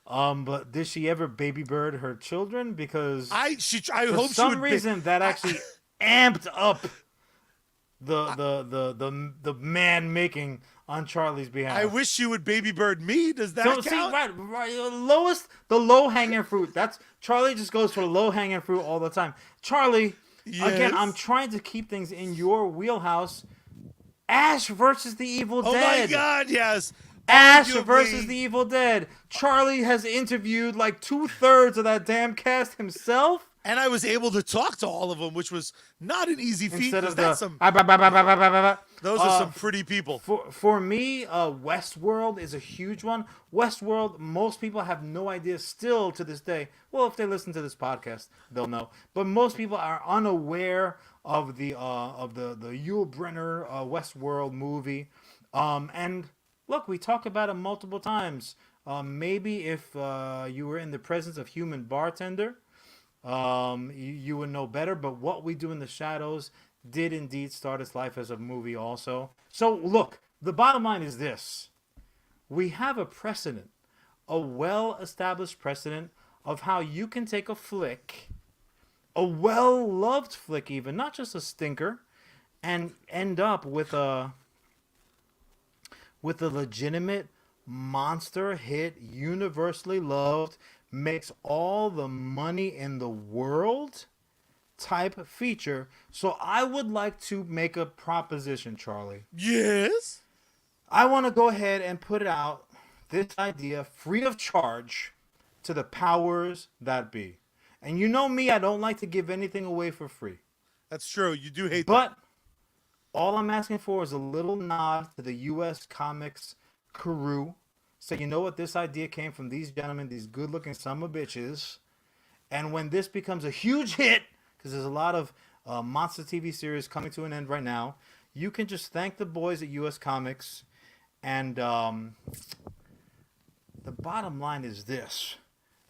But did she ever baby bird her children? Because I hope for some reason that actually amped up the man making on Charlie's behalf. I wish she would baby bird me. Does that count? See, right, the low hanging fruit. That's Charlie just goes for the low hanging fruit all the time. Charlie, again, I'm trying to keep things in your wheelhouse. Ash versus the Evil Dead. Oh my God, yes. Ash versus the Evil Dead. Charlie has interviewed like 2/3 of that damn cast himself. And I was able to talk to all of them, which was not an easy feat. Instead of those are some pretty people. For me, Westworld is a huge one. Westworld, most people have no idea still to this day. Well, if they listen to this podcast, they'll know. But most people are unaware of the Yul Brynner Westworld movie. And look, we talk about it multiple times. Maybe if you were in the presence of human bartender, you would know better. But What We Do in the Shadows did indeed start its life as a movie also. So look, the bottom line is this. We have a precedent, a well-established precedent of how you can take a flick, a well-loved flick even, not just a stinker, and end up with a legitimate monster hit, universally loved, makes all the money in the world type feature. So I would like to make a proposition, Charlie. Yes? I want to go ahead and put out this idea free of charge to the powers that be. And you know me, I don't like to give anything away for free. That's true. You do hate that. But all I'm asking for is a little nod to the USComics crew. So you know what? This idea came from these gentlemen, these good-looking summer bitches. And when this becomes a huge hit, because there's a lot of monster TV series coming to an end right now, you can just thank the boys at USComics. And the bottom line is this.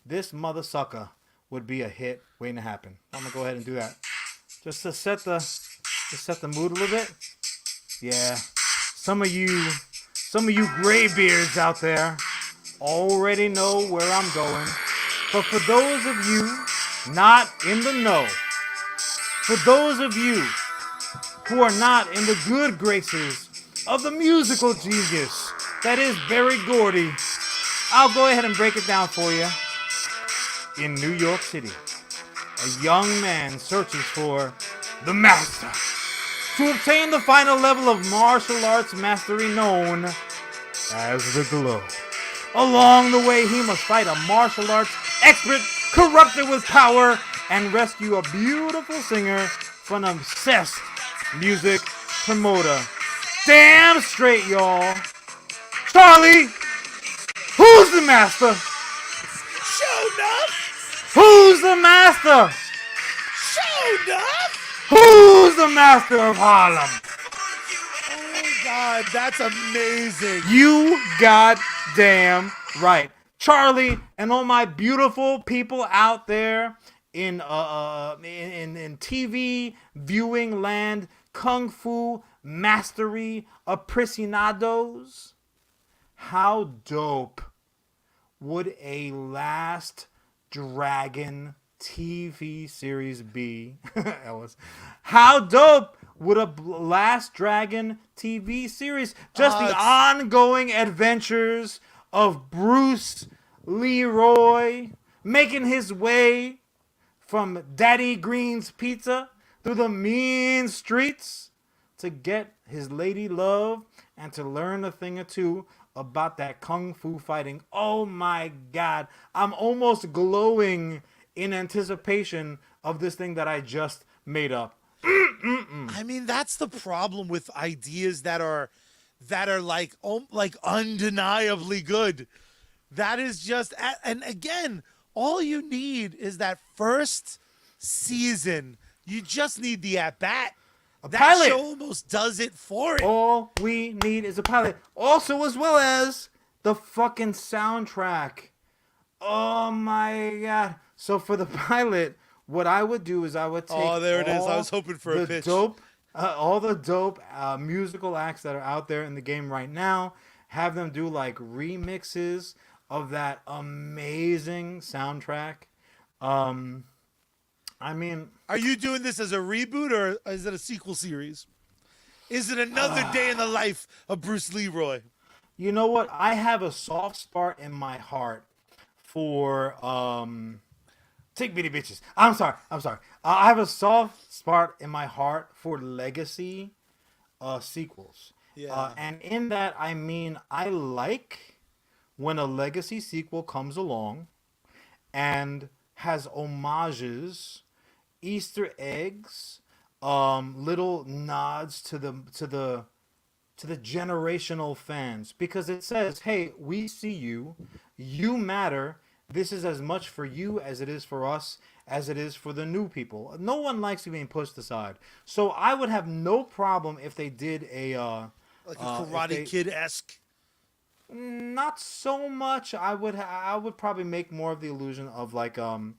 This mother sucker would be a hit waiting to happen. I'm going to go ahead and do that. Just to set the mood a little bit. Yeah. Some of you graybeards out there already know where I'm going. But for those of you not in the know, for those of you who are not in the good graces of the musical genius that is Berry Gordy, I'll go ahead and break it down for you. In New York City, a young man searches for the master to obtain the final level of martial arts mastery known as the glow. Along the way, he must fight a martial arts expert corrupted with power and rescue a beautiful singer from an obsessed music promoter. Damn straight, y'all. Charlie, who's the master? Show enough. Who's the master? Show enough? Who's the master of Harlem? Oh, God, that's amazing. You goddamn right. Charlie and all my beautiful people out there in TV viewing land, kung fu mastery aficionados. How dope would a Last Dragon TV series be, Ellis? How dope would a Last Dragon TV series? Just the ongoing adventures of Bruce Leroy making his way from Daddy Green's Pizza through the mean streets to get his lady love and to learn a thing or two about that kung fu fighting. Oh my God. I'm almost glowing in anticipation of this thing that I just made up. I mean, that's the problem with ideas that are like undeniably good. That is just, and again, all you need is that first season. You just need the at-bat. That pilot. show almost does it for it. All we need is a pilot. Also, as well as the fucking soundtrack. Oh my God. So for the pilot, what I would do is I would take there it is. I was hoping for a pitch. All the dope musical acts that are out there in the game right now, have them do like remixes of that amazing soundtrack. I mean, are you doing this as a reboot or is it a sequel series? Is it another day in the life of Bruce Leroy? You know what? I have a soft spot in my heart for Take Me to Bitches. I'm sorry. I have a soft spot in my heart for legacy sequels. Yeah. And in that, I mean, I like when a legacy sequel comes along and has homages, Easter eggs, little nods to the generational fans, because it says, hey, we see you, you matter. This is as much for you as it is for us, as it is for the new people. No one likes being pushed aside. So I would have no problem if they did a like a Karate Kid-esque. Not so much. I would probably make more of the illusion of like the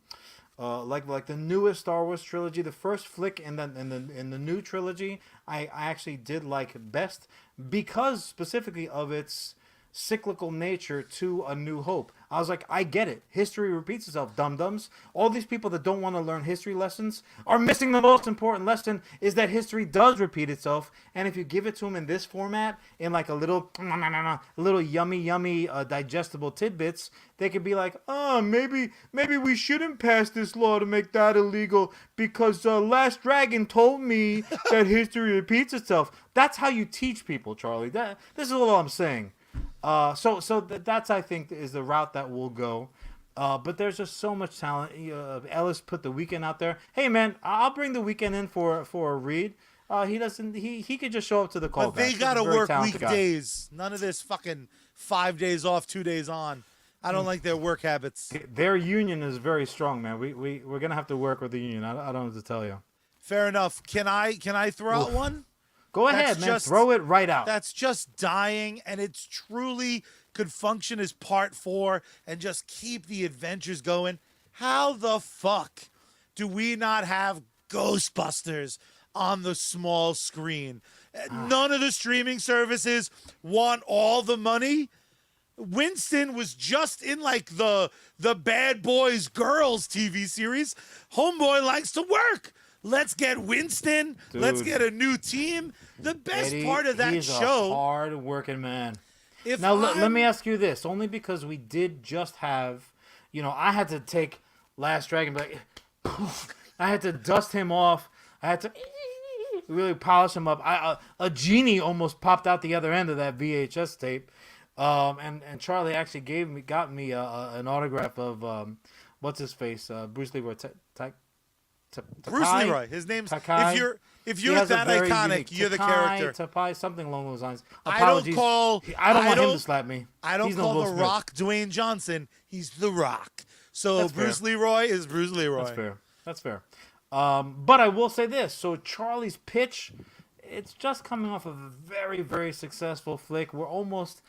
newest Star Wars trilogy. The first flick in the new trilogy, I actually did like best because specifically of its cyclical nature to A New Hope. I was like, I get it. History repeats itself, dum-dums. All these people that don't want to learn history lessons are missing the most important lesson, is that history does repeat itself. And if you give it to them in this format, in like a little yummy, digestible tidbits, they could be like, oh, maybe we shouldn't pass this law to make that illegal because Last Dragon told me that history repeats itself. That's how you teach people, Charlie. This is all I'm saying. So that's, I think, is the route that we'll go. But there's just so much talent. Ellis put The Weeknd out there. Hey man, I'll bring The Weeknd in for a read. He could just show up to the call. But they gotta work weekdays. None of this fucking 5 days off, 2 days on. I don't like their work habits. Their union is very strong, man. We're gonna have to work with the union. I don't know what to tell you. Fair enough. Can I throw out one? Go ahead, man. Throw it right out. That's just dying, and it's truly could function as part 4 and just keep the adventures going. How the fuck do we not have Ghostbusters on the small screen? None of the streaming services want all the money. Winston was just in like the Bad Boys Girls TV series. Homeboy likes to work. Let's get Winston. Dude. Let's get a new team. The best Eddie, part of that he's show. A hard-working man. Now let me ask you this: only because we did just have, I had to take Last Dragon, but I had to dust him off. I had to really polish him up. A genie almost popped out the other end of that VHS tape. And Charlie actually got me an autograph of what's his face, Bruce Leroy. Bruce Leroy. His name's Takai. If you're that iconic, you're the character. Takai, something along those lines. Apologies. I don't want him to slap me. I don't call The Rock Dwayne Johnson. He's The Rock. So Bruce Leroy is Bruce Leroy. That's fair. But I will say this. So Charlie's Pitch, it's just coming off of a very, very successful flick. We're almost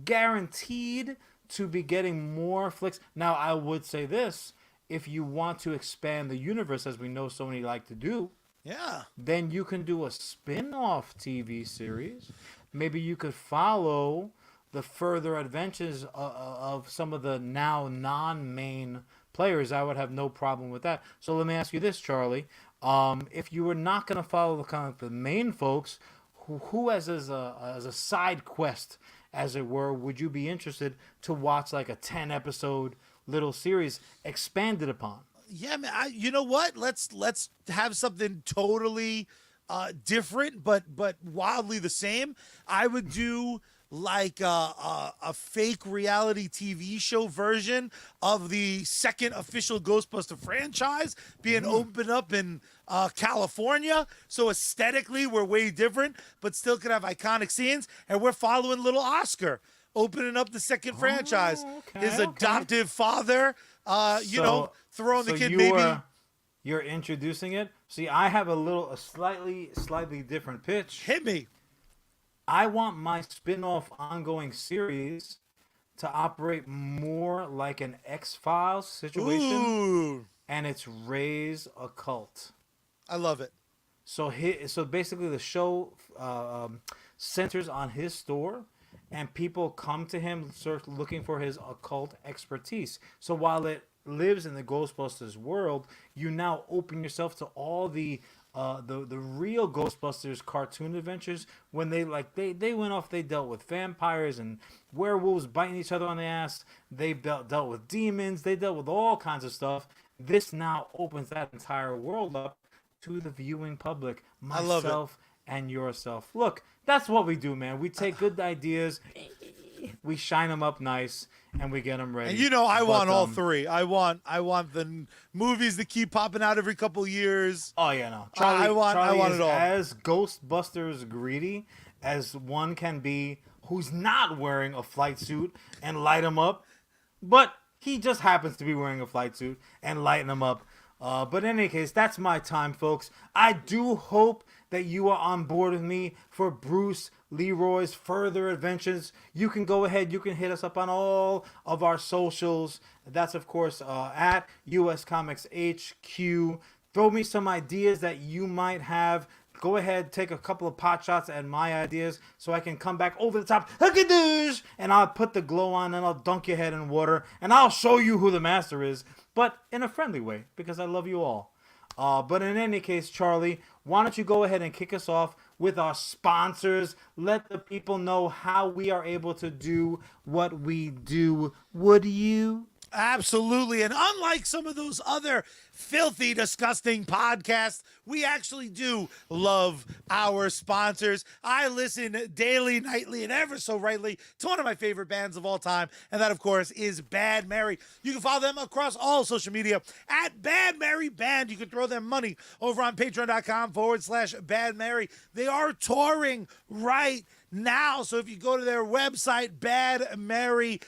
guaranteed to be getting more flicks. Now, I would say this. If you want to expand the universe, as we know Sony like to do, Yeah. then you can do a spin-off TV series. Maybe you could follow the further adventures of some of the now non-main players. I would have no problem with that. So let me ask you this, Charlie. If you were not going to follow the kind of the main folks, who as a side quest, as it were, would you be interested to watch like a 10 episode little series expanded upon? Yeah, man. You know what? Let's have something totally different, but wildly the same. I would do like a fake reality TV show version of the second official Ghostbuster franchise being opened up in California. So aesthetically, we're way different, but still could have iconic scenes. And we're following little Oscar opening up the second franchise. His adoptive father, throwing the kid maybe. You're introducing it. See, I have a slightly different pitch. Hit me. I want my spin-off ongoing series to operate more like an X-Files situation. Ooh. And it's raise a cult. I love it. So basically the show centers on his store, and people come to him looking for his occult expertise. So while it lives in the Ghostbusters world, you now open yourself to all the real Ghostbusters cartoon adventures when they went off. They dealt with vampires and werewolves biting each other on the ass. They dealt with demons. They dealt with all kinds of stuff. This now opens that entire world up to the viewing public, myself and yourself. Look, that's what we do, man. We take good ideas, we shine them up nice, and we get them ready. And I want all three. I want the movies that keep popping out every couple years. Oh yeah, no. Charlie I want is it all. As Ghostbusters greedy as one can be, who's not wearing a flight suit and light him up, but he just happens to be wearing a flight suit and lighting him up. But in any case, that's my time, folks. I do hope that you are on board with me for Bruce Leroy's further adventures. You can go ahead. You can hit us up on all of our socials. That's, of course, at USComics HQ. Throw me some ideas that you might have. Go ahead, take a couple of pot shots at my ideas so I can come back over the top, and I'll put the glow on and I'll dunk your head in water and I'll show you who the master is, but in a friendly way because I love you all. But in any case, Charlie, why don't you go ahead and kick us off with our sponsors? Let the people know how we are able to do what we do. Would you? Absolutely. And unlike some of those other filthy, disgusting podcasts, we actually do love our sponsors. I listen daily, nightly, and ever so rightly to one of my favorite bands of all time, and that, of course, is Bad Mary. You can follow them across all social media at Bad Mary Band. You can throw them money over on patreon.com/Bad Mary. They are touring right now. So if you go to their website, badmary.com,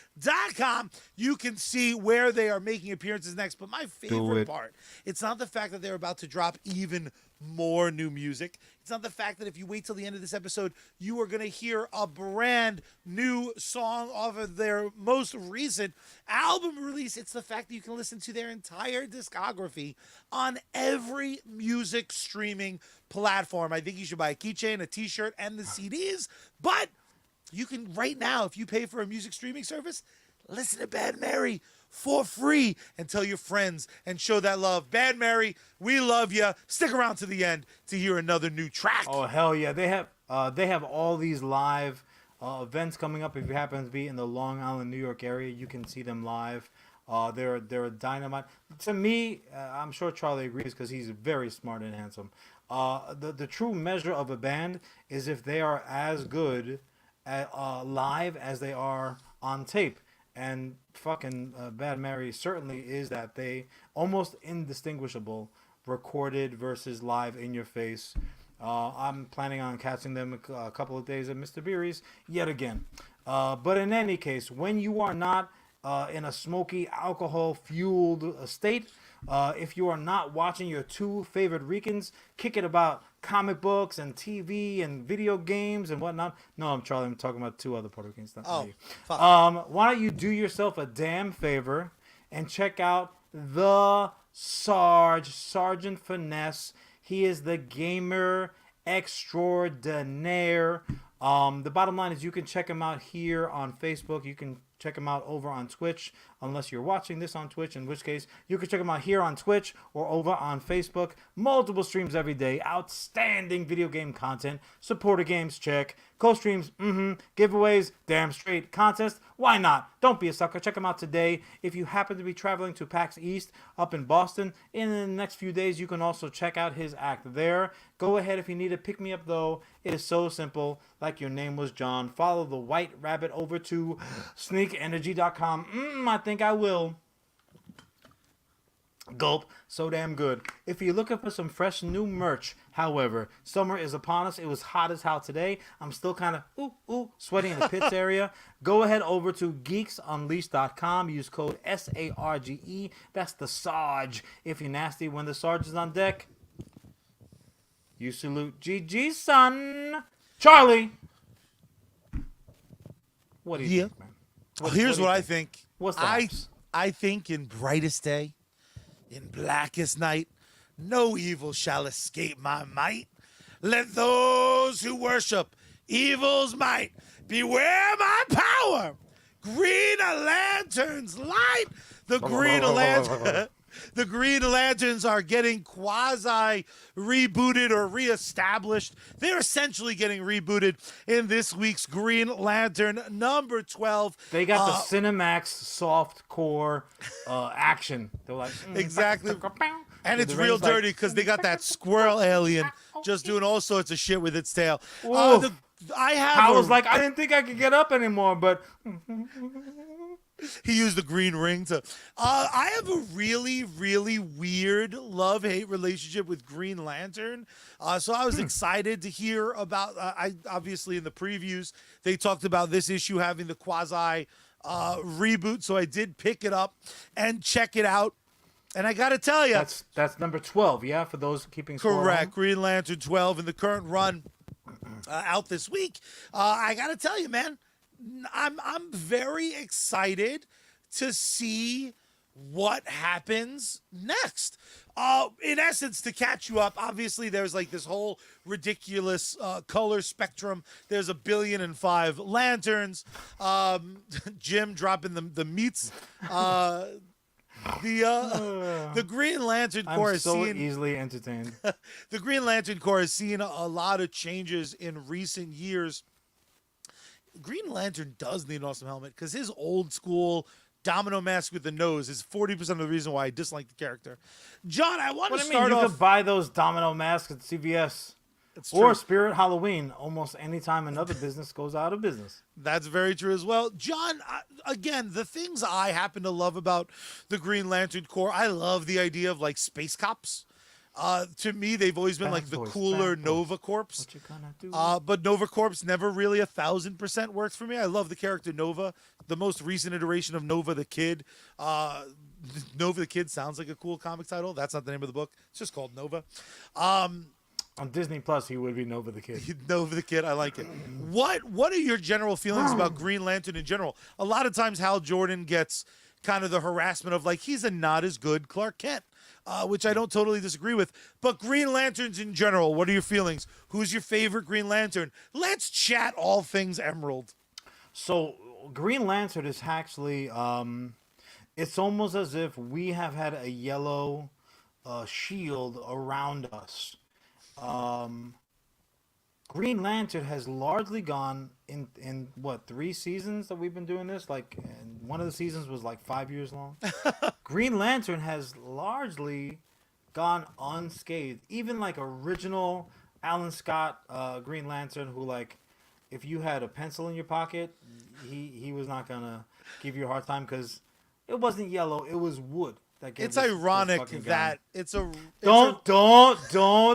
you can see where they are making appearances next. But my favorite part, it's not the fact that they're about to drop even more new music. It's not the fact that if you wait till the end of this episode, you are going to hear a brand new song off of their most recent album release. It's the fact that you can listen to their entire discography on every music streaming platform. I think you should buy a keychain, a t-shirt, and the CDs. But you can right now, if you pay for a music streaming service, listen to Bad Mary for free and tell your friends and show that love. Bad Mary, we love you. Stick around to the end to hear another new track. Oh, hell yeah. They have all these live events coming up. If you happen to be in the Long Island, New York area, you can see them live. They're a dynamite. To me, I'm sure Charlie agrees because he's very smart and handsome. The true measure of a band is if they are as good at, live as they are on tape. And fucking Bad Mary certainly is that. They almost indistinguishable recorded versus live in your face. I'm planning on catching them a couple of days at Mr. Beery's yet again. But in any case, when you are not in a smoky, alcohol-fueled state, If you are not watching your two favorite Ricans kick it about comic books and TV and video games and whatnot. No, I'm Charlie. I'm talking about two other Puerto Ricans. Not you. fuck. Why don't you do yourself a damn favor and check out the Sergeant Finesse. He is the gamer extraordinaire. The bottom line is you can check him out here on Facebook. You can check him out over on Twitch, unless you're watching this on Twitch, in which case you can check him out here on Twitch or over on Facebook. Multiple streams every day. Outstanding video game content. Supporter games, check. Co-streams, giveaways, damn straight. Contest, why not? Don't be a sucker. Check him out today. If you happen to be traveling to PAX East up in Boston in the next few days, you can also check out his act there. Go ahead if you need to pick me up, though. It is so simple. Like your name was John. Follow the White Rabbit over to sneakenergy.com. I think I will. Gulp. So damn good. If you're looking for some fresh new merch, however, summer is upon us. It was hot as hell today. I'm still kind of sweating in the pits area. Go ahead over to geeksunleashed.com. Use code SARGE. That's the Sarge. If you're nasty when the Sarge is on deck, you salute GG, son. Charlie. What do you think, man? Here's what I think. What's that? I think in brightest day, in blackest night, no evil shall escape my might. Let those who worship evil's might beware my power. Green Lantern's light. The Green Lanterns are getting quasi rebooted or reestablished. They're essentially getting rebooted in this week's Green Lantern number 12. They got the Cinemax soft core action. They're like exactly. And it's real dirty because they got that squirrel alien just doing all sorts of shit with its tail. I was like, I didn't think I could get up anymore, but he used the green ring to. I have a really, really weird love-hate relationship with Green Lantern. So I was excited to hear about. I obviously in the previews they talked about this issue having the quasi reboot, so I did pick it up and check it out. And I got to tell you, that's number 12. Yeah, for those keeping score. Correct. Green Lantern 12 in the current run out this week. I got to tell you, man. I'm very excited to see what happens next. In essence, to catch you up, obviously there's like this whole ridiculous color spectrum. There's 1,000,000,005 lanterns. Jim dropping the meats. The Green Lantern Corps has seen easily entertained. The Green Lantern Corps has seen a lot of changes in recent years. Green Lantern does need an awesome helmet because his old school domino mask with the nose is 40% of the reason why I dislike the character. John, I want to start off. You could buy those domino masks at CVS or Spirit Halloween almost anytime another business goes out of business. That's very true as well. John, again, the things I happen to love about the Green Lantern Corps, I love the idea of like space cops. To me, they've always been like the cooler Nova Corps. What you gonna do? But Nova Corps never really 1,000% worked for me. I love the character Nova, the most recent iteration of Nova the Kid. Nova the Kid sounds like a cool comic title. That's not the name of the book. It's just called Nova. On Disney Plus, he would be Nova the Kid. Nova the Kid, I like it. What are your general feelings about Green Lantern in general? A lot of times Hal Jordan gets kind of the harassment of like he's a not as good Clark Kent. Which I don't totally disagree with. But Green Lanterns in general, what are your feelings? Who's your favorite Green Lantern? Let's chat all things Emerald. So Green Lantern is actually, it's almost as if we have had a yellow shield around us. Green Lantern has largely gone in what, 3 seasons that we've been doing this? Like, and one of the seasons was like 5 years long. Green Lantern has largely gone unscathed. Even like original Alan Scott Green Lantern, who like, if you had a pencil in your pocket, he was not gonna give you a hard time because it wasn't yellow, it was wood. It's ironic that don't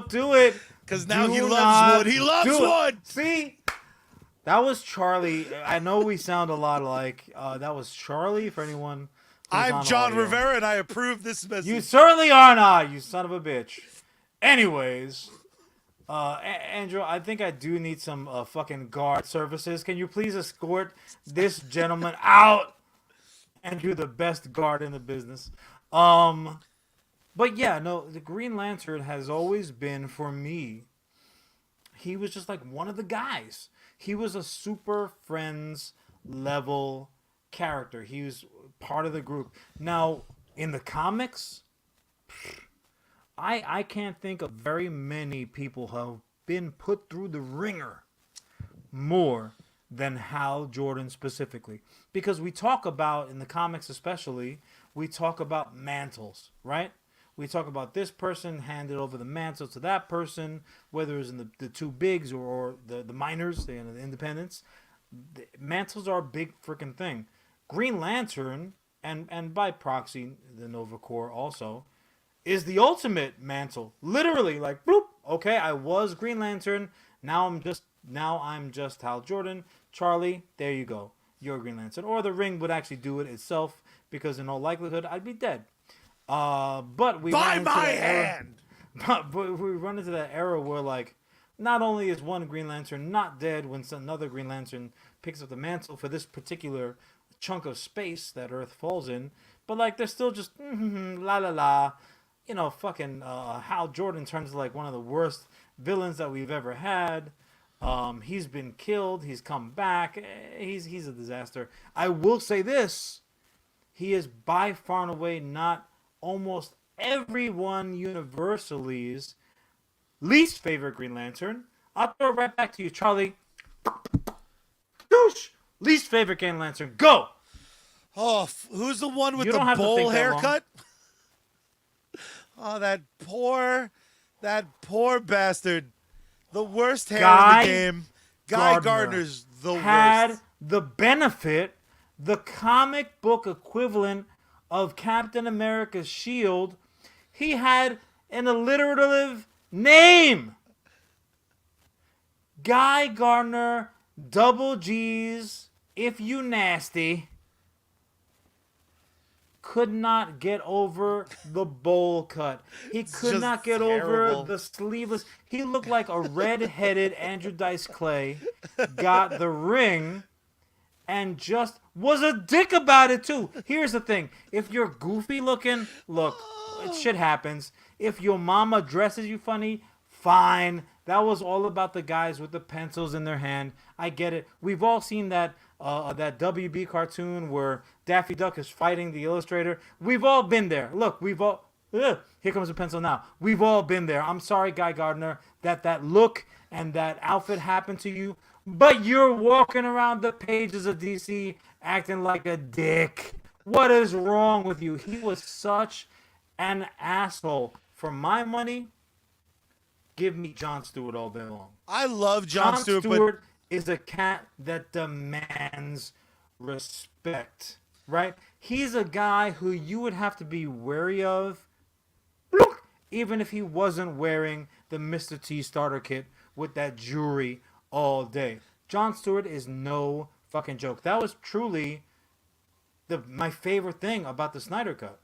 do it. Because now he loves wood. He loves wood. See? That was Charlie. I know we sound a lot alike. That was Charlie for anyone I'm on John audio. Rivera, and I approve this message. You certainly are not, you son of a bitch. Anyways, Andrew, I think I do need some fucking guard services. Can you please escort this gentleman out? Andrew, the best guard in the business. But yeah, no, the Green Lantern has always been, for me, he was just like one of the guys. He was a Super Friends level character. He was part of the group. Now, in the comics, I can't think of very many people who have been put through the ringer more than Hal Jordan specifically. Because we talk about, in the comics especially, we talk about mantles, right? We talk about this person handed over the mantle to that person, whether it's in the two bigs or the minors, the independents. The mantles are a big freaking thing. Green Lantern, and by proxy, the Nova Corps also, is the ultimate mantle. Literally, like, bloop, okay, I was Green Lantern, now I'm just Hal Jordan. Charlie, there you go. You're Green Lantern. Or the ring would actually do it itself, because in all likelihood, I'd be dead. But we By run into my that era, hand! but we run into that era where, like, not only is one Green Lantern not dead when another Green Lantern picks up the mantle for this particular chunk of space that Earth falls in, but, like, they're still just la la la. You know, fucking Hal Jordan turns to, like, one of the worst villains that we've ever had. He's been killed. He's come back. He's a disaster. I will say this: he is by far and away not almost everyone universally's least favorite Green Lantern. I'll throw it right back to you, Charlie. Douche! Least favorite Green Lantern. Go! Oh, who's the one with You the don't have to bowl think that long. haircut? Oh, that poor bastard. The worst hair in the game. Guy Gardner's the had worst. the benefit, the comic book equivalent of Captain America's shield. He had an alliterative name. Guy Gardner, double G's, if you nasty, could not get over the bowl cut. He could just not get terrible. over the sleeveless. He looked like a red-headed Andrew Dice Clay got the ring and just was a dick about it too. Here's the thing. If you're goofy looking, look, shit happens. If your mama dresses you funny, fine. That was all about the guys with the pencils in their hand. I get it. We've all seen that WB cartoon where Daffy Duck is fighting the illustrator. We've all been there. Look, we've all... Ugh, here comes the pencil now. We've all been there. I'm sorry, Guy Gardner, that look and that outfit happened to you. But you're walking around the pages of DC acting like a dick. What is wrong with you? He was such an asshole. For my money, give me Jon Stewart all day long. I love Jon Stewart, Stewart is a cat that demands respect, right? He's a guy who you would have to be wary of, even if he wasn't wearing the Mr. T starter kit with that jewelry all day. Jon Stewart is no fucking joke. That was truly my favorite thing about the Snyder Cut.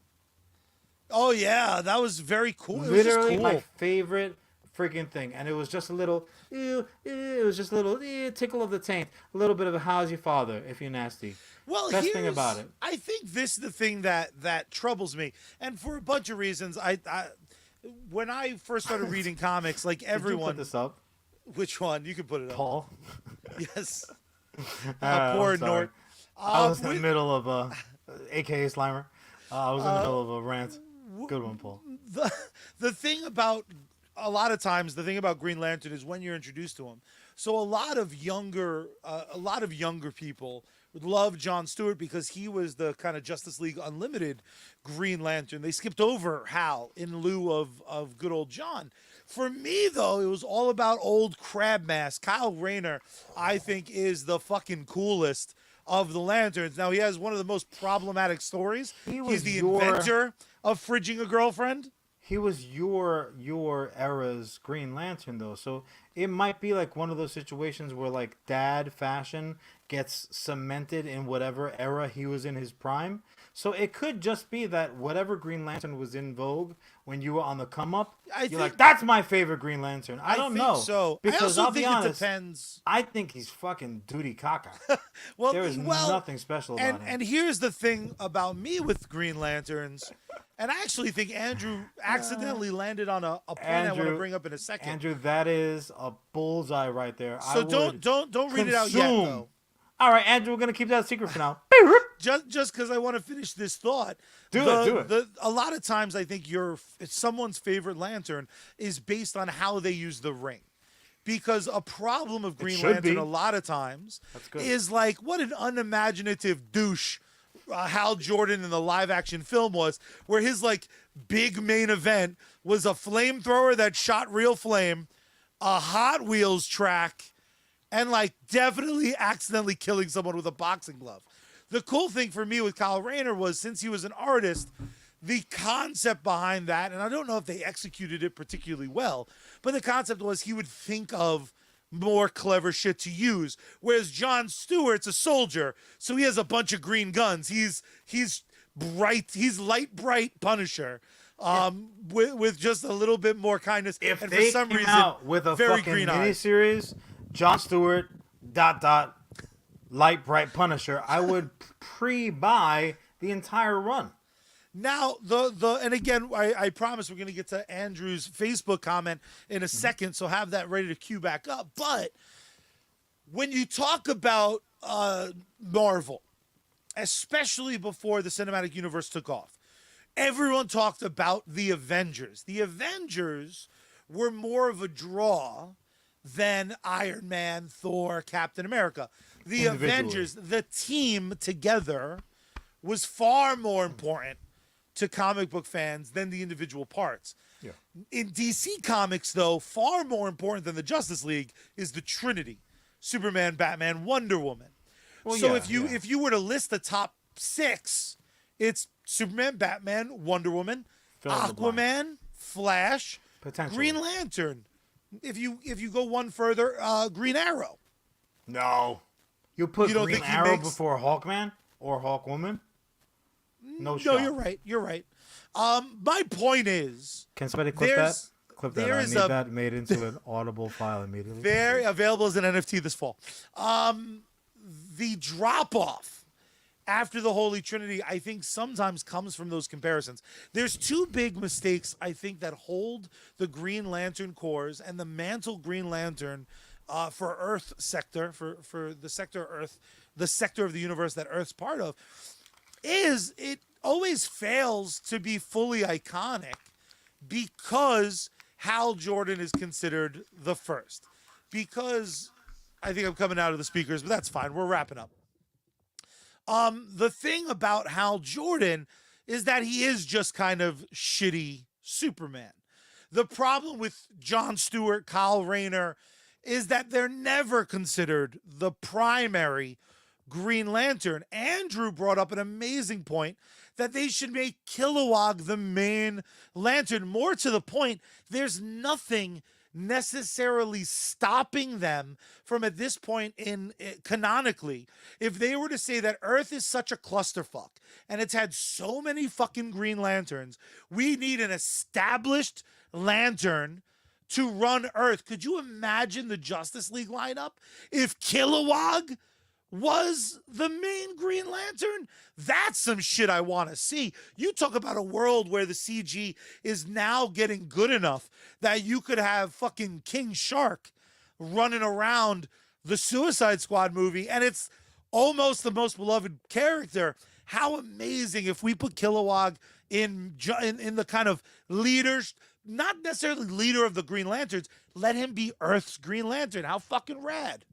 Oh yeah, that was very cool. Literally cool. my favorite freaking thing, and it was just a little tickle of the taint, a little bit of a how's your father if you're nasty. Well, best thing about it, I think this is the thing that troubles me, and for a bunch of reasons. I when I first started reading comics, like everyone. Did you put this up? Which one? You can put it up. Paul. Yes. Poor Nort. I was in the middle of AKA Slimer. I was in the middle of a rant. Good one, Paul. The thing about a lot of times, the thing about Green Lantern is when you're introduced to him. So a lot of younger people would love Jon Stewart because he was the kind of Justice League Unlimited Green Lantern. They skipped over Hal in lieu of good old Jon. For me, though, it was all about old Crab Mask. Kyle Rayner, I think, is the fucking coolest of the Lanterns. Now, he has one of the most problematic stories. He's the inventor of fridging a girlfriend. He was your era's Green Lantern, though. So it might be like one of those situations where like dad fashion gets cemented in whatever era he was in his prime. So it could just be that whatever Green Lantern was in vogue when you were on the come up, you're like, that's my favorite Green Lantern. I don't think know. so. I Because also I'll be think honest, it depends. I think he's fucking duty caca. Well, There is nothing special about him. And here's the thing about me with Green Lanterns, and I actually think Andrew accidentally landed on a point I want to bring up in a second. Andrew, that is a bullseye right there. So don't read it out yet, though. All right, Andrew, we're gonna keep that a secret for now. Just because I want to finish this thought. Do it. A lot of times, I think someone's favorite lantern is based on how they use the ring. Because a problem of Green Lantern a lot of times is like what an unimaginative douche Hal Jordan in the live action film was, where his like big main event was a flamethrower that shot real flame, a Hot Wheels track, and like definitely accidentally killing someone with a boxing glove. The cool thing for me with Kyle Rayner was, since he was an artist, the concept behind that, and I don't know if they executed it particularly well, but the concept was he would think of more clever shit to use. Whereas Jon Stewart's a soldier, so he has a bunch of green guns. He's bright, he's light bright Punisher. With just a little bit more kindness. If and they for some came reason, out with a very fucking green eyes. miniseries, Jon Stewart, ... light bright Punisher, I would pre-buy the entire run. Now, and again, I promise we're going to get to Andrew's Facebook comment in a second, so have that ready to queue back up. But when you talk about Marvel, especially before the cinematic universe took off, everyone talked about the Avengers. The Avengers were more of a draw than Iron Man, Thor, Captain America. The Avengers, the team together, was far more important to comic book fans than the individual parts. Yeah. In DC Comics, though, far more important than the Justice League is the Trinity: Superman, Batman, Wonder Woman. Well, so yeah, if you were to list the top 6, it's Superman, Batman, Wonder Woman, Aquaman, Flash, Green Lantern. If you go one further, Green Arrow. No. You put Green Arrow before Hawkman or Hawkwoman? No shot. No, you're right. My point is, can somebody clip that? Clip that. I need that made into an audible file immediately. Very available as an NFT this fall. The drop off after the Holy Trinity, I think, sometimes comes from those comparisons. There's 2 big mistakes, I think, that hold the Green Lantern cores and the Mantle Green Lantern for Earth sector, for the sector Earth, the sector of the universe that Earth's part of, is it always fails to be fully iconic because Hal Jordan is considered the first. Because I think I'm coming out of the speakers, but that's fine. We're wrapping up. The thing about Hal Jordan is that he is just kind of shitty Superman. The problem with Jon Stewart, Kyle Rayner, is that they're never considered the primary Green Lantern. Andrew brought up an amazing point that they should make Kilowog the main lantern. More to the point, there's nothing necessarily stopping them from, at this point in canonically, if they were to say that Earth is such a clusterfuck and it's had so many fucking Green Lanterns, we need an established lantern to run Earth. Could you imagine the Justice League lineup if Kilowog was the main Green Lantern? That's some shit I want to see. You talk about a world where the CG is now getting good enough that you could have fucking King Shark running around the Suicide Squad movie, and it's almost the most beloved character. How amazing if we put Kilowog in the kind of leaders, not necessarily leader of the Green Lanterns, let him be Earth's Green Lantern. How fucking rad.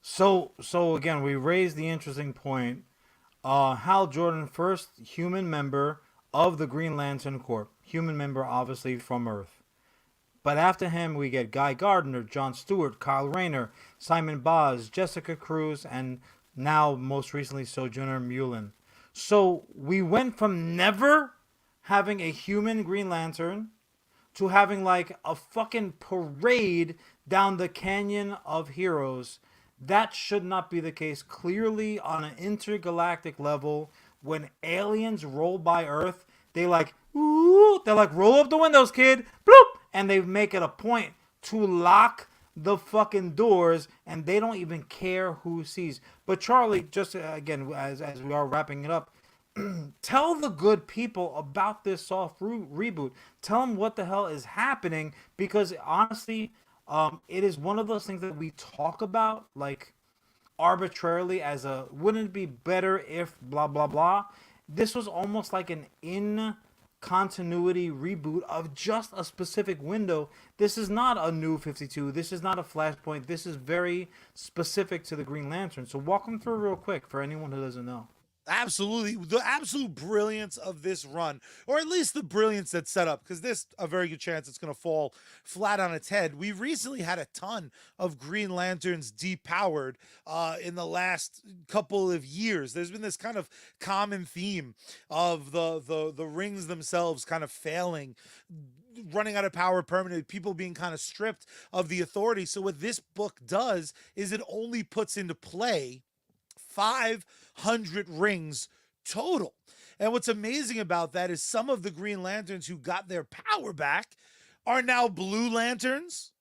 So again, we raised the interesting point. Hal Jordan, first human member of the Green Lantern Corps. Human member, obviously, from Earth. But after him, we get Guy Gardner, Jon Stewart, Kyle Rayner, Simon Baz, Jessica Cruz, and now, most recently, Sojourner Mullen. So we went from never having a human Green Lantern to having like a fucking parade down the canyon of heroes. That should not be the case. Clearly, on an intergalactic level, when aliens roll by Earth, they like, ooh, they're like, roll up the windows, kid, bloop, and they make it a point to lock the fucking doors, and they don't even care who sees. But Charlie, just again, as we are wrapping it up, tell the good people about this soft reboot. Tell them what the hell is happening, because honestly, it is one of those things that we talk about like arbitrarily as a wouldn't it be better if blah blah blah. This was almost like an in continuity reboot of just a specific window. This is not a new 52. This is not a Flashpoint. This is very specific to the Green Lantern. So walk them through real quick for anyone who doesn't know. Absolutely. The absolute brilliance of this run, or at least the brilliance that's set up, because there's a very good chance it's going to fall flat on its head. We recently had a ton of Green Lanterns depowered in the last couple of years. There's been this kind of common theme of the rings themselves kind of failing, running out of power permanently, people being kind of stripped of the authority. So what this book does is it only puts into play 500 rings total. And what's amazing about that is some of the Green Lanterns who got their power back are now Blue Lanterns,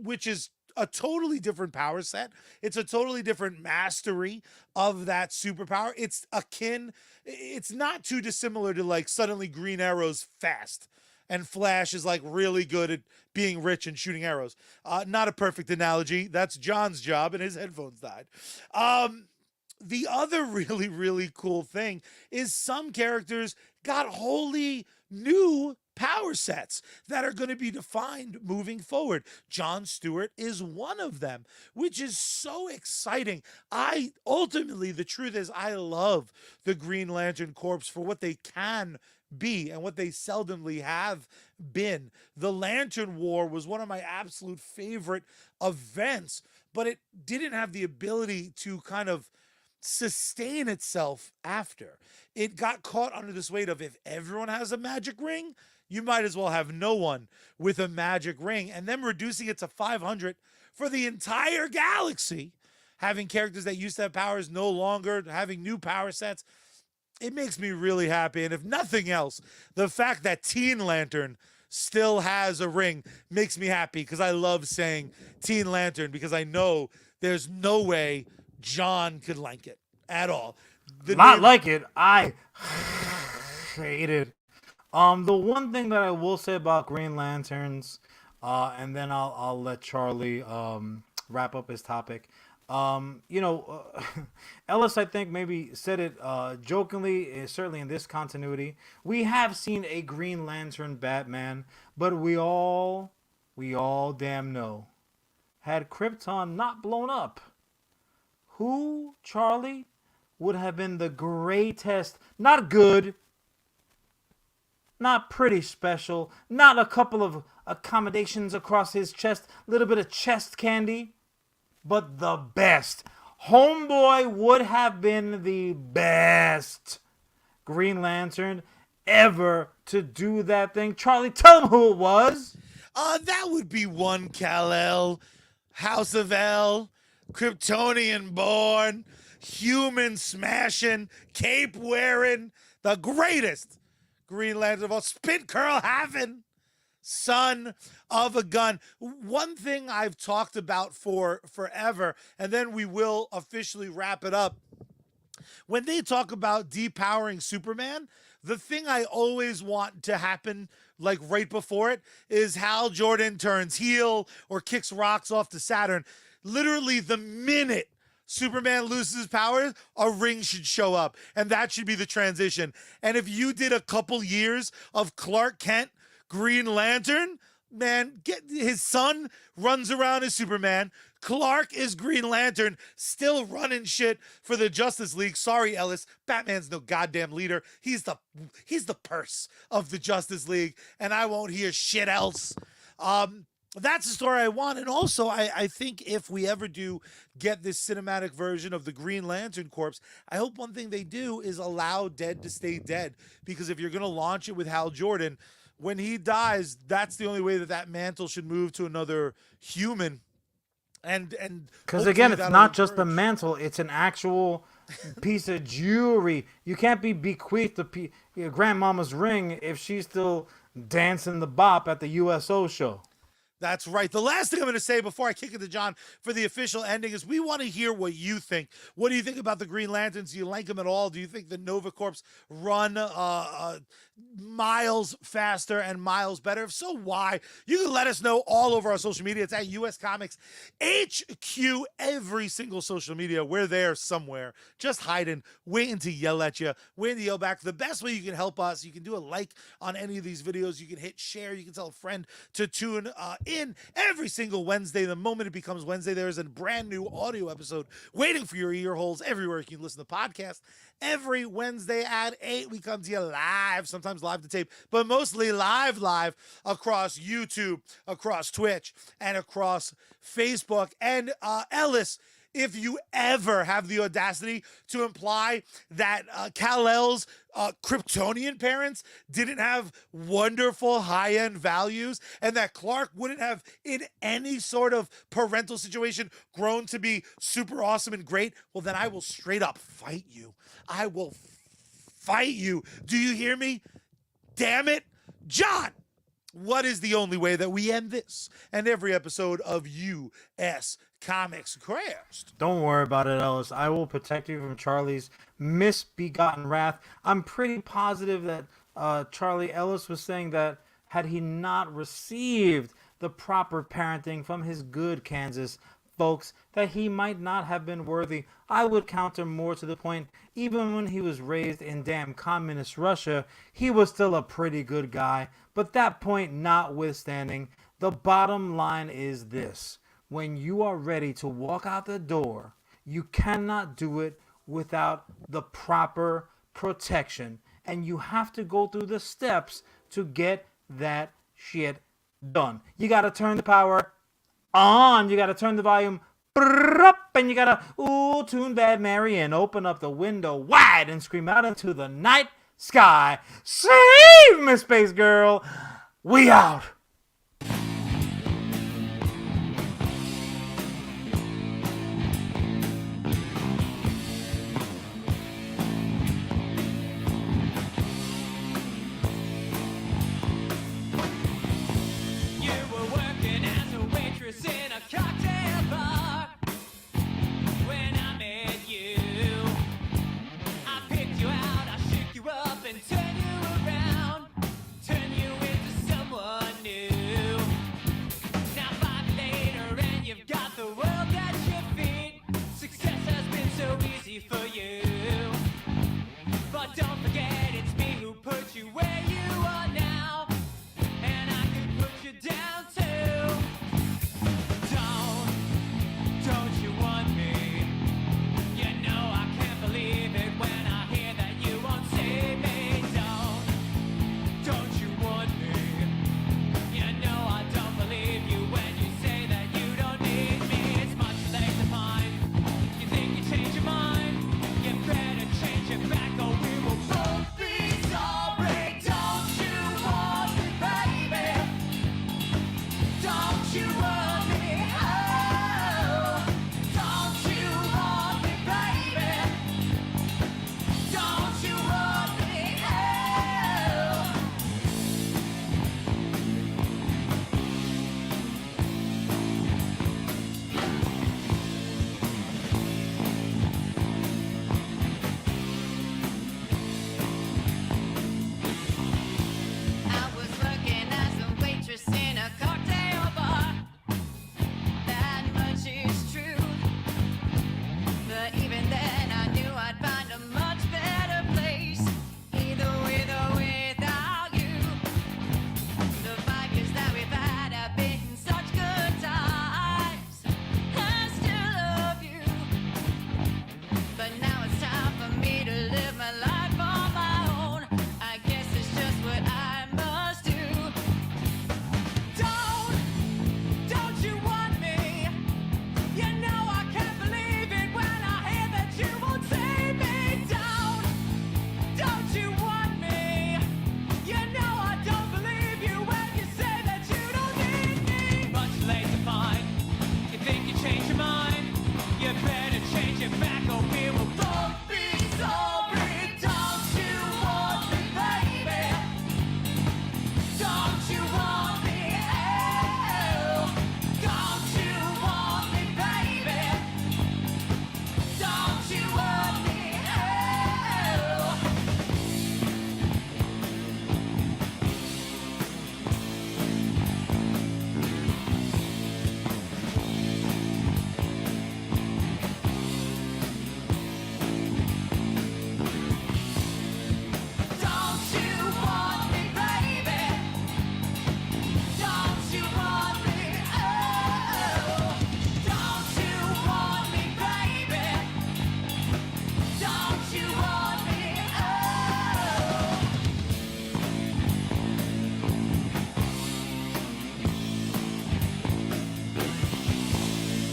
which is a totally different power set. It's a totally different mastery of that superpower. It's not too dissimilar to like suddenly Green Arrow's fast and Flash is like really good at being rich and shooting arrows. Not a perfect analogy. That's John's job, and his headphones died. The other really, really cool thing is some characters got wholly new power sets that are going to be defined moving forward. John Stewart is one of them, which is so exciting. Ultimately, the truth is I love the Green Lantern Corps for what they can be and what they seldomly have been. The Lantern War was one of my absolute favorite events, but it didn't have the ability to kind of sustain itself after. It got caught under this weight of if everyone has a magic ring, you might as well have no one with a magic ring. And then reducing it to 500 for the entire galaxy, having characters that used to have powers no longer having new power sets, it makes me really happy. And if nothing else, the fact that Teen Lantern still has a ring makes me happy, because I love saying Teen Lantern, because I know there's no way John could like it at all. Like it. I hate it. The one thing that I will say about Green Lanterns, and then I'll let Charlie wrap up his topic. Ellis, I think, maybe said it jokingly, certainly in this continuity. We have seen a Green Lantern Batman, but we all damn know, had Krypton not blown up, who, Charlie, would have been the greatest, not good, not pretty special, not a couple of accommodations across his chest, little bit of chest candy, but the best. Homeboy would have been the best Green Lantern ever to do that thing. Charlie, tell him who it was. That would be one Kal-El, House of L, Kryptonian born, human smashing, cape wearing, the greatest Green Lantern of all, spit curl having, son of a gun. One thing I've talked about for forever, and then we will officially wrap it up. When they talk about depowering Superman, the thing I always want to happen, like right before it, is Hal Jordan turns heel or kicks rocks off to Saturn. Literally the minute Superman loses his powers, a ring should show up, and that should be the transition. And if you did a couple years of Clark Kent Green Lantern, man, get his son runs around as Superman. Clark is Green Lantern, still running shit for the Justice League. Sorry, Ellis, Batman's no goddamn leader. He's the purse of the Justice League, and I won't hear shit else. That's the story I want. And also, I think if we ever do get this cinematic version of the Green Lantern Corps, I hope one thing they do is allow dead to stay dead. Because if you're going to launch it with Hal Jordan, when he dies, that's the only way that mantle should move to another human. And because again, it's not just the encourage- mantle; it's an actual piece of jewelry. You can't be bequeathed your grandmama's ring if she's still dancing the bop at the USO show. That's right. The last thing I'm going to say before I kick it to John for the official ending is we want to hear what you think. What do you think about the Green Lanterns? Do you like them at all? Do you think the Nova Corps run miles faster and miles better? If so, why? You can let us know all over our social media. It's at USComics HQ. Every single social media. We're there somewhere. Just hiding, waiting to yell at you, waiting to yell back. The best way you can help us, you can do a like on any of these videos. You can hit share. You can tell a friend to tune in every single Wednesday. The moment it becomes Wednesday, there is a brand new audio episode waiting for your ear holes everywhere you can listen to podcasts. Every Wednesday at 8, we come to you live, sometimes live to tape, but mostly live across YouTube, across Twitch, and across Facebook. And Ellis, if you ever have the audacity to imply that Kal-El's Kryptonian parents didn't have wonderful high-end values and that Clark wouldn't have, in any sort of parental situation, grown to be super awesome and great, well, then I will straight up fight you. I will fight you. Do you hear me? Damn it. John, what is the only way that we end this and every episode of US Comics Craft? Don't worry about it, Ellis. I will protect you from Charlie's misbegotten wrath. I'm pretty positive that Charlie Ellis was saying that had he not received the proper parenting from his good Kansas folks, that he might not have been worthy. I would counter more to the point, even when he was raised in damn communist Russia, he was still a pretty good guy. But that point notwithstanding, the bottom line is this. When you are ready to walk out the door, you cannot do it without the proper protection. And you have to go through the steps to get that shit done. You got to turn the power on. You got to turn the volume up, and you got to tune Bad Mary and open up the window wide and scream out into the night sky. Save me, Space Girl. We out.